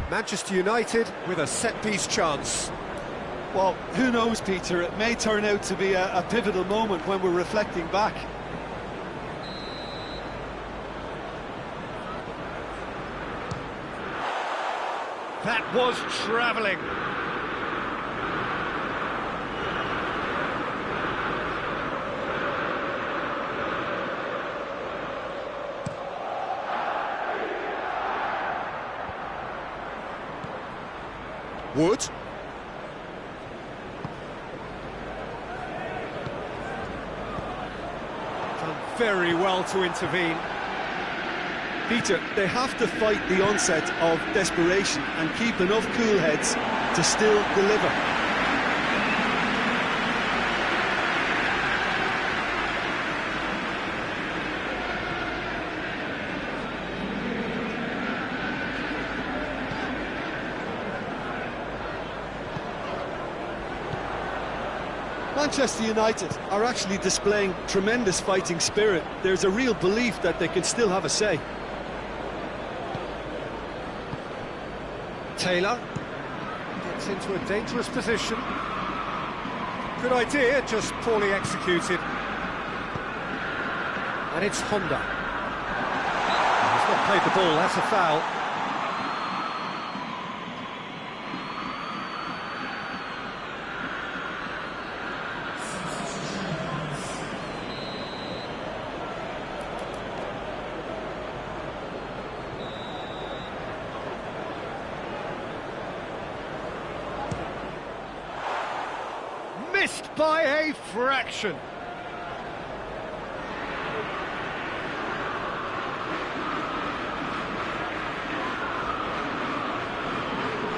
Manchester United with a set-piece chance. Well, who knows, Peter, it may turn out to be a pivotal moment when we're reflecting back. That was travelling. Wood. Done very well to intervene. Peter, they have to fight the onset of desperation and keep enough cool heads to still deliver. Manchester United are actually displaying tremendous fighting spirit. There's a real belief that they can still have a say. Taylor gets into a dangerous position. Good idea, just poorly executed. And it's Honda. He's not played the ball, that's a foul. Missed by a fraction.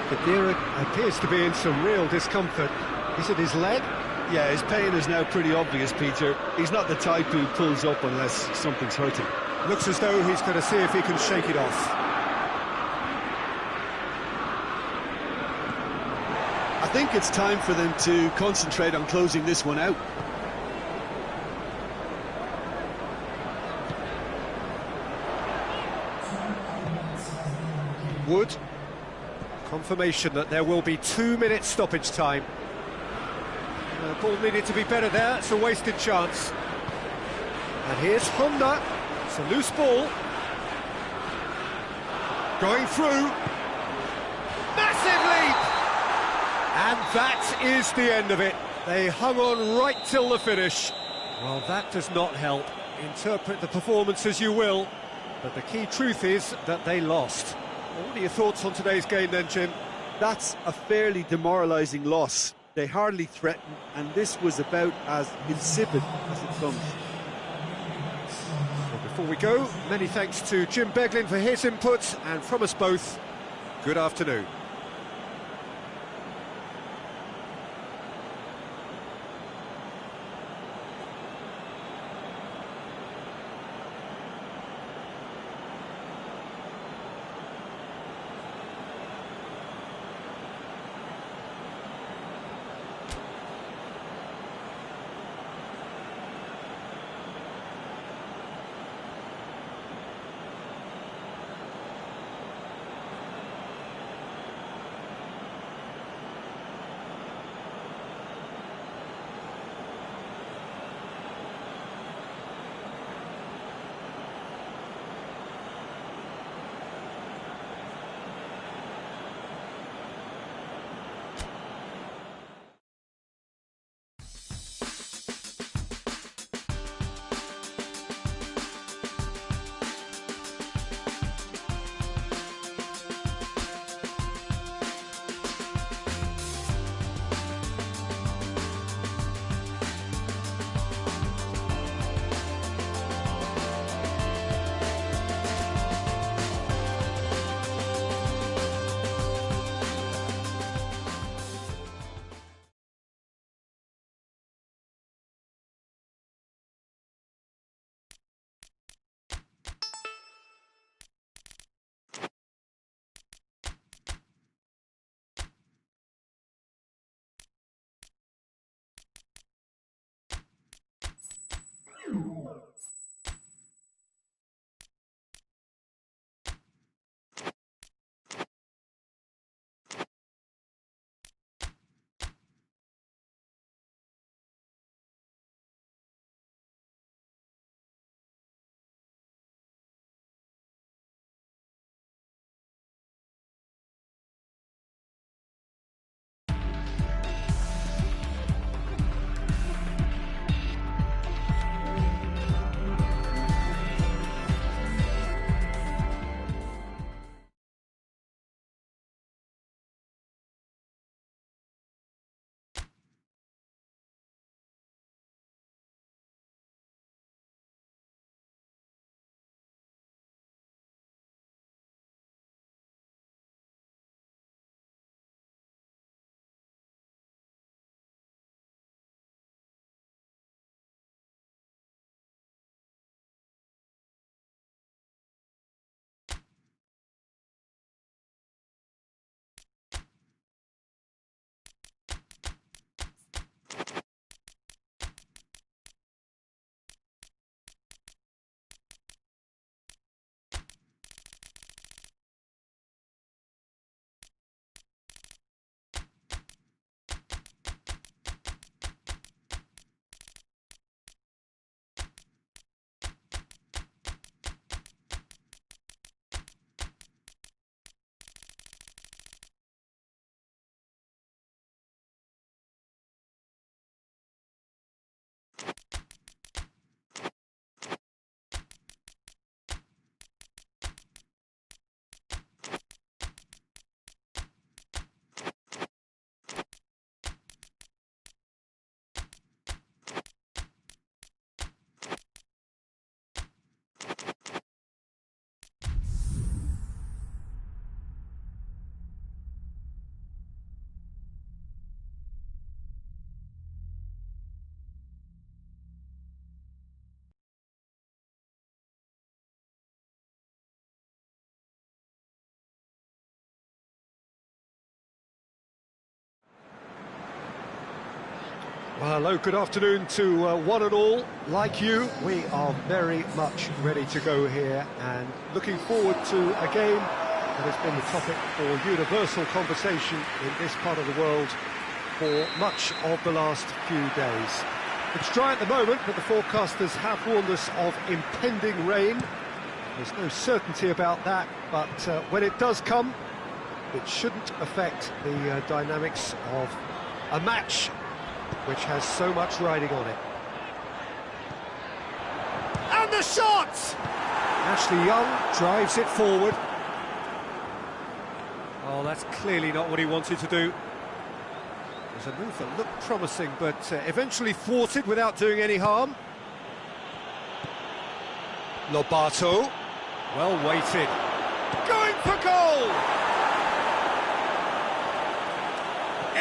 Khedira appears to be in some real discomfort. Is it his leg? Yeah, his pain is now pretty obvious, Peter. He's not the type who pulls up unless something's hurting. Looks as though he's going to see if he can shake it off. I think it's time for them to concentrate on closing this one out. Wood. Confirmation that there will be 2 minutes stoppage time. The ball needed to be better there, it's a wasted chance. And here's Honda, it's a loose ball. Going through. Massive leap! And that is the end of it. They hung on right till the finish. Well, that does not help. Interpret the performance as you will, but the key truth is that they lost. What are your thoughts on today's game then, Jim? That's a fairly demoralising loss. They hardly threatened, and this was about as insipid as it comes. Well, before we go, many thanks to Jim Beglin for his input, and from us both, good afternoon. Well, hello, good afternoon to one and all. Like you, we are very much ready to go here and looking forward to a game that has been the topic for universal conversation in this part of the world for much of the last few days. It's dry at the moment, but the forecasters have warned us of impending rain. There's no certainty about that, but when it does come, it shouldn't affect the dynamics of a match which has so much riding on it. And the shot! Ashley Young drives it forward. Oh, that's clearly not what he wanted to do. It was a move that looked promising, but eventually thwarted without doing any harm. Lobato, well weighted. Going for goal!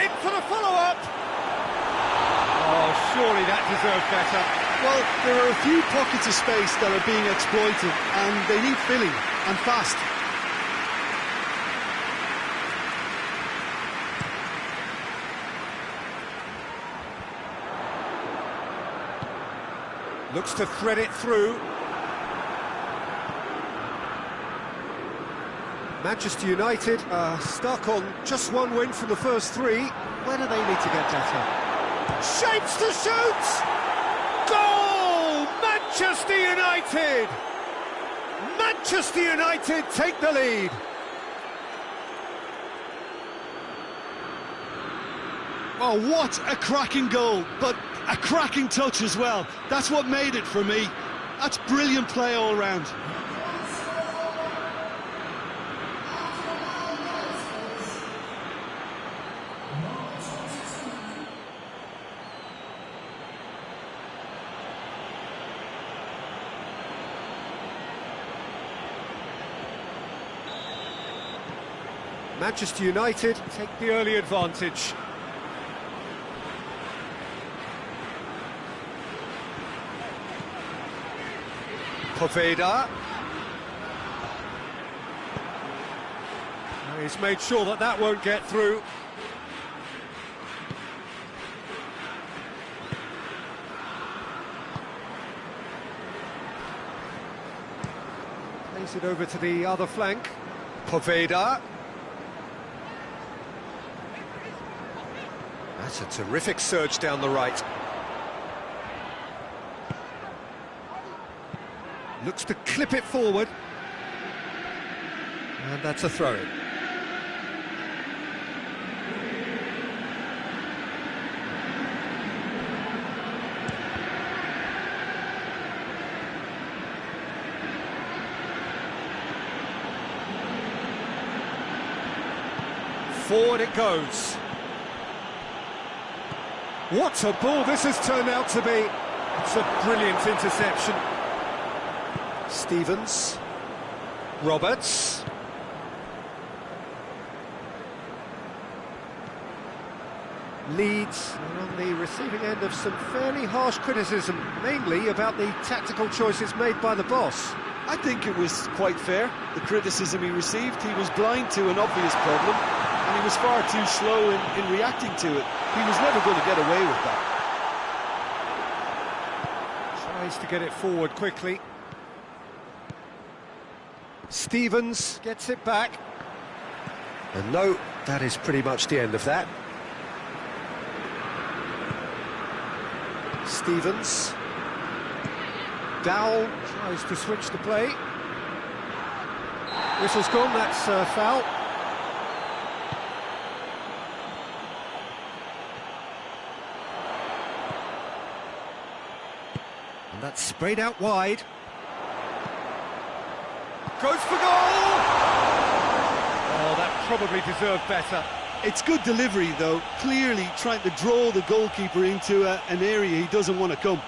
In for the follow-up! Oh, surely that deserved better. Well, there are a few pockets of space that are being exploited, and they need filling, and fast. Looks to thread it through. Manchester United are stuck on just one win from the first three. Where do they need to get better? Shapes to shoot! Goal! Manchester United! Manchester United take the lead. Oh, what a cracking goal, but a cracking touch as well. That's what made it for me. That's brilliant play all round. Manchester United take the early advantage. Poveda. He's made sure that that won't get through. Plays it over to the other flank. Poveda. That's a terrific surge down the right. Looks to clip it forward. And that's a throw-in. Forward it goes. What a ball this has turned out to be. It's a brilliant interception. Stevens. Roberts. Leeds are on the receiving end of some fairly harsh criticism, mainly about the tactical choices made by the boss. I think it was quite fair, the criticism he received. He was blind to an obvious problem, and he was far too slow in reacting to it. He was never going to get away with that. Tries to get it forward quickly. Stevens gets it back. And no, that is pretty much the end of that. Stevens. Dowell tries to switch the play. Whistle's gone, that's foul. And that's sprayed out wide. Goes for goal! Oh, that probably deserved better. It's good delivery, though, clearly trying to draw the goalkeeper into an area he doesn't want to come.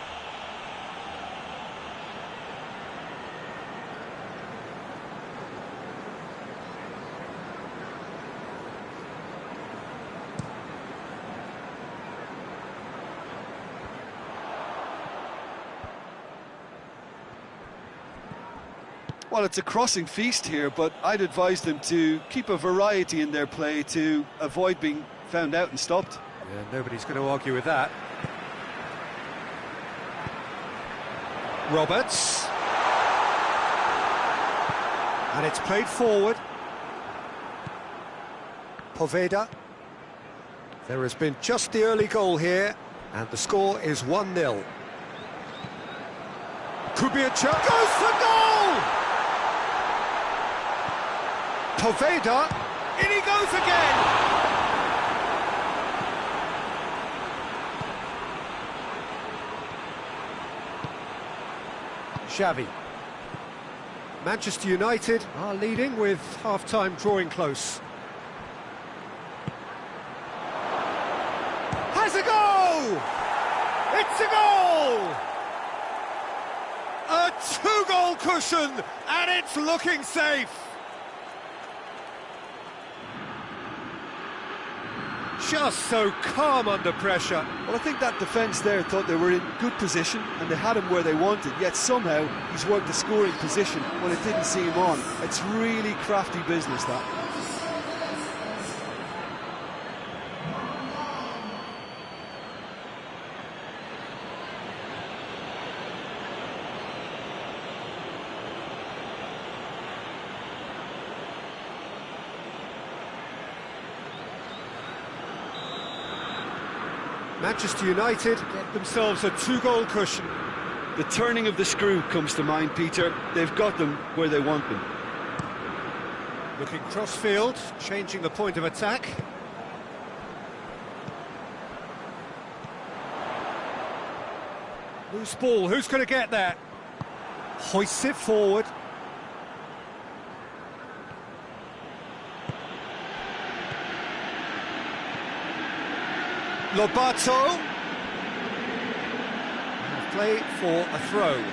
Well, it's a crossing feast here, but I'd advise them to keep a variety in their play to avoid being found out and stopped. Yeah, nobody's going to argue with that. Roberts. And it's played forward. Poveda. There has been just the early goal here, and the score is 1-0. Could be a chance. Goes for goal! Poveda. In he goes again! Xavi. Manchester United are leading with half-time drawing close. Has a goal! It's a goal! A two-goal cushion, and it's looking safe. Just so calm under pressure. Well, I think that defence there thought they were in good position and they had him where they wanted, yet somehow he's worked the scoring position when it didn't see him on. It's really crafty business, that. Manchester United get themselves a two-goal cushion. The turning of the screw comes to mind, Peter. They've got them where they want them. Looking cross-field, changing the point of attack. Loose ball, who's going to get that? Hoists it forward. Lobato. Play for a throw.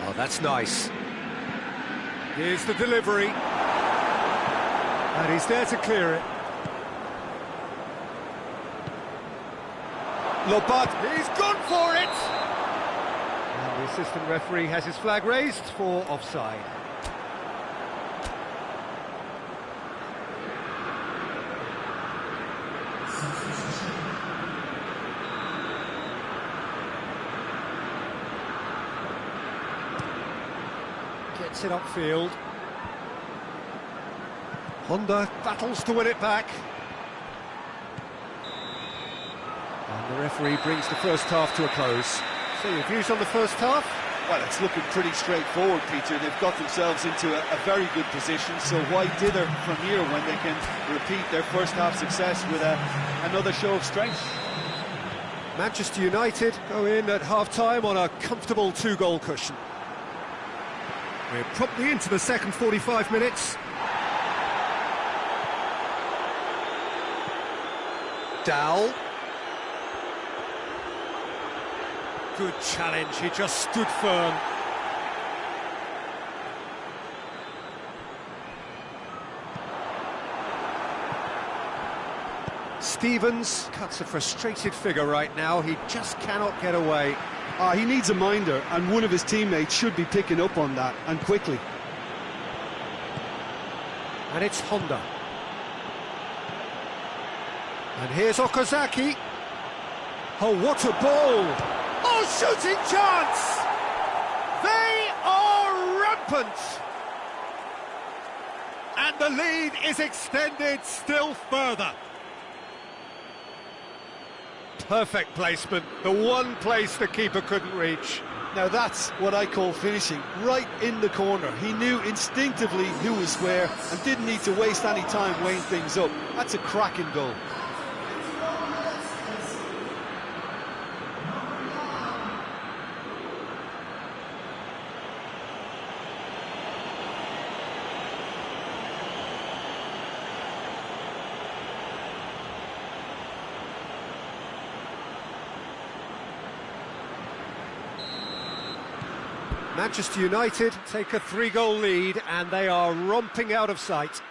Oh, that's nice. Here's the delivery. And he's there to clear it. Lobato, he's gone for it! And the assistant referee has his flag raised for offside. Gets it upfield. Honda battles to win it back. And the referee brings the first half to a close. So your views on the first half? Well, it's looking pretty straightforward, Peter. They've got themselves into a very good position, so why dither from here when they can repeat their first half success with another show of strength? Manchester United go in at half-time on a comfortable two-goal cushion. We're promptly into the second 45 minutes. Dowell. Good challenge, he just stood firm. Stevens cuts a frustrated figure right now, he just cannot get away. He needs a minder, and one of his teammates should be picking up on that, and quickly. And it's Honda. And here's Okazaki. Oh, what a ball! Oh, shooting chance! They are rampant! And the lead is extended still further. Perfect placement, the one place the keeper couldn't reach. Now that's what I call finishing, right in the corner. He knew instinctively who was where and didn't need to waste any time weighing things up. That's a cracking goal. Manchester United take a three-goal lead and they are romping out of sight.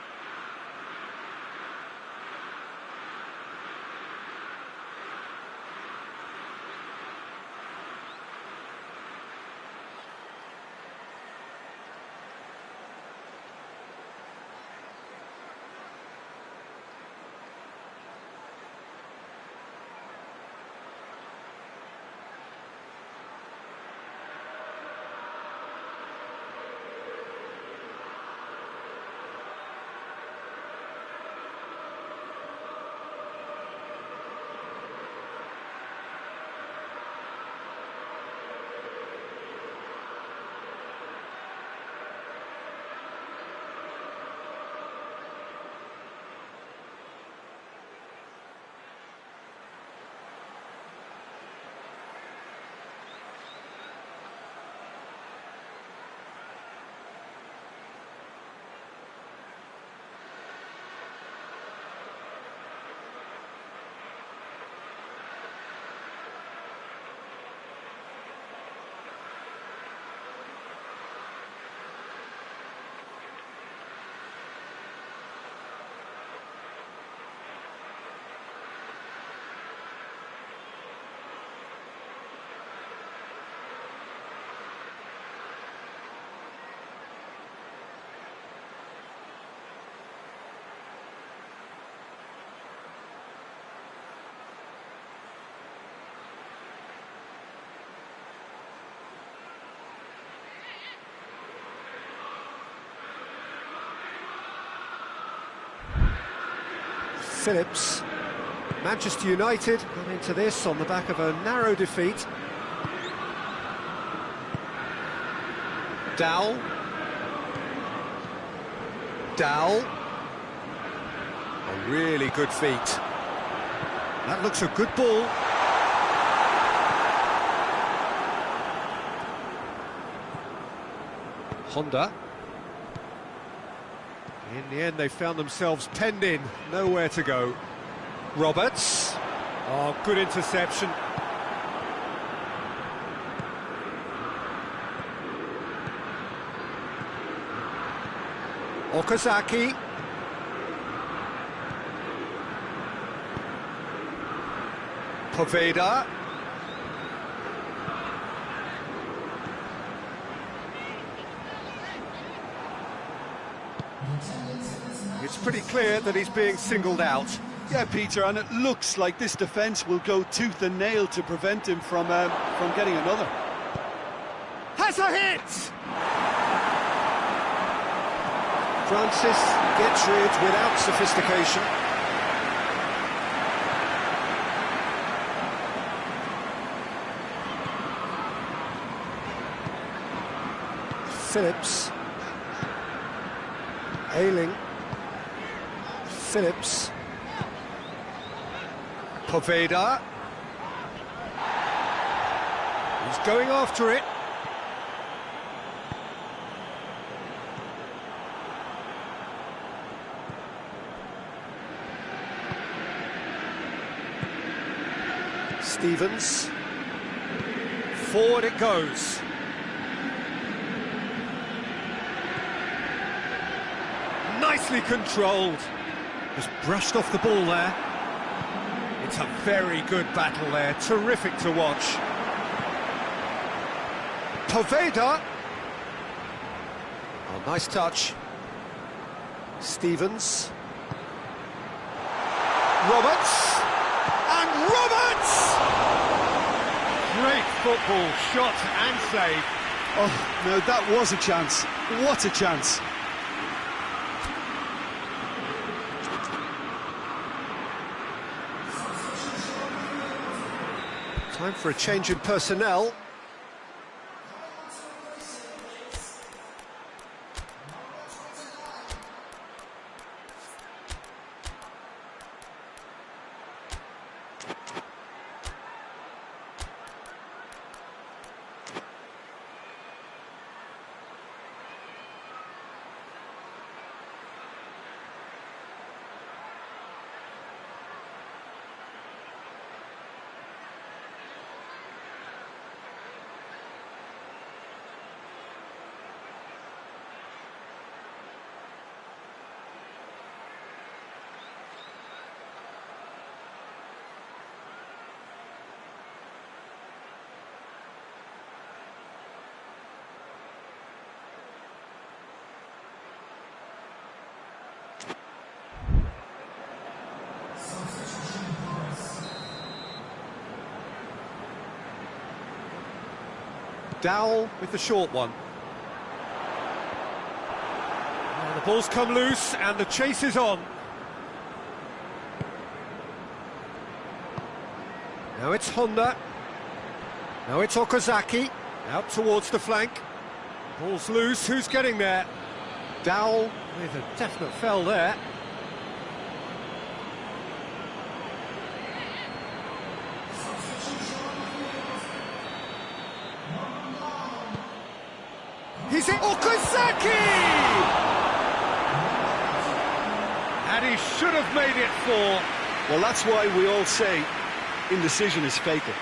Phillips. Manchester United got into this on the back of a narrow defeat. Dowell. Dowell. A really good feat. That looks a good ball. Honda. In the end, they found themselves penned in, nowhere to go. Roberts. Oh, good interception. Okazaki. Poveda. It's pretty clear that he's being singled out. Yeah, Peter, and it looks like this defence will go tooth and nail to prevent him from getting another. Has a hit! Francis gets rid without sophistication. Phillips. Ayling. Phillips. Poveda. He's going after it. Stevens. Forward it goes. Nicely controlled. Just brushed off the ball there. It's a very good battle there. Terrific to watch. Poveda. Oh, nice touch. Stevens. Roberts. And Roberts! Great football, shot and save. Oh, no, that was a chance. What a chance. Time for a change in personnel. Dowell with the short one. Oh, the ball's come loose and the chase is on. Now it's Honda. Now it's Okazaki. Out towards the flank. Ball's loose, who's getting there? Dowell with a definite foul there. He's it, Okazaki! And he should have made it 4. Well, that's why we all say indecision is fatal.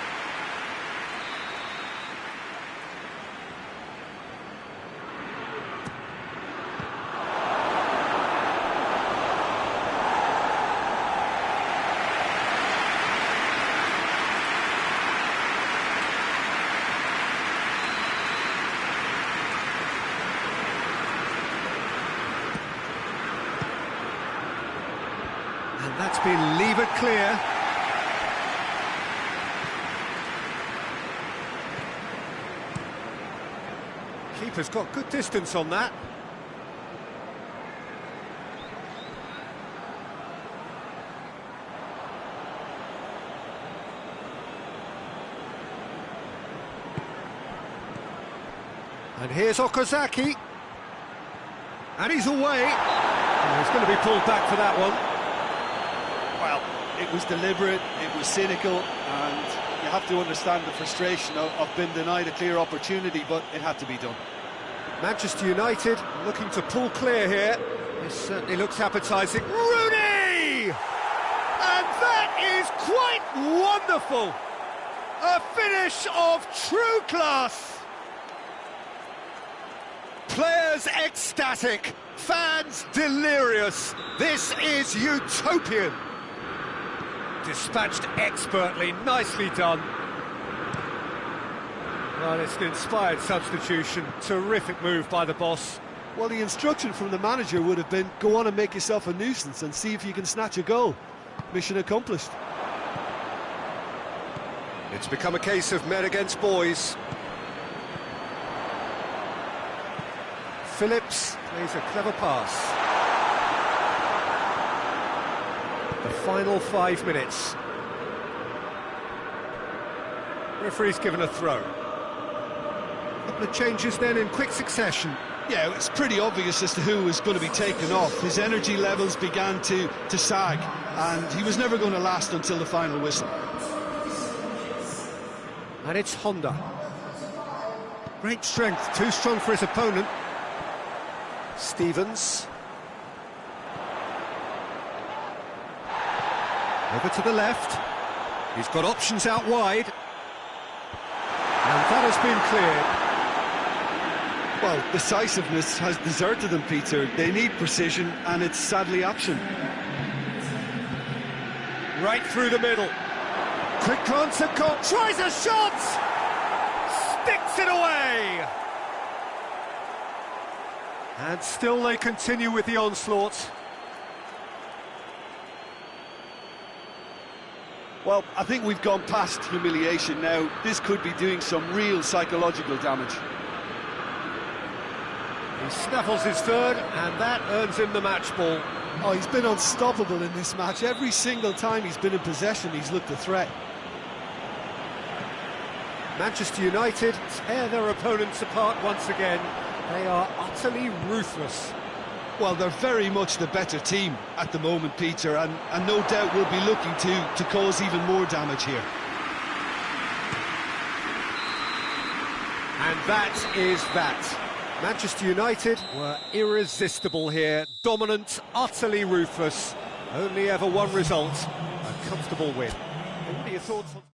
And that's been levered clear. Keeper's got good distance on that. And here's Okazaki. And he's away. And he's going to be pulled back for that one. Well, it was deliberate, it was cynical, and you have to understand the frustration of being denied a clear opportunity, but it had to be done. Manchester United looking to pull clear here. This certainly looks appetising. Rooney! And that is quite wonderful! A finish of true class! Players ecstatic, fans delirious. This is utopian. Dispatched expertly, nicely done. Well, it's an inspired substitution. Terrific move by the boss. Well, the instruction from the manager would have been, go on and make yourself a nuisance and see if you can snatch a goal. Mission accomplished. It's become a case of men against boys. Phillips plays a clever pass. The final 5 minutes. Referee's given a throw. A couple of changes then in quick succession. Yeah, it's pretty obvious as to who was going to be taken off. His energy levels began to sag, and he was never going to last until the final whistle. And it's Honda. Great strength, too strong for his opponent. Stevens. Over to the left. He's got options out wide. And that has been cleared. Well, decisiveness has deserted them, Peter. They need precision, and it's sadly absent. Right through the middle. Quick glance at goal. Tries a shot! Sticks it away! And still they continue with the onslaught. Well, I think we've gone past humiliation now. This could be doing some real psychological damage. He snaffles his third, and that earns him the match ball. Oh, he's been unstoppable in this match. Every single time he's been in possession, he's looked a threat. Manchester United tear their opponents apart once again. They are utterly ruthless. Well, they're very much the better team at the moment, Peter, and no doubt will be looking to cause even more damage here. And that is that. Manchester United were irresistible here, dominant, utterly ruthless. Only ever one result, a comfortable win. What are your thoughts on...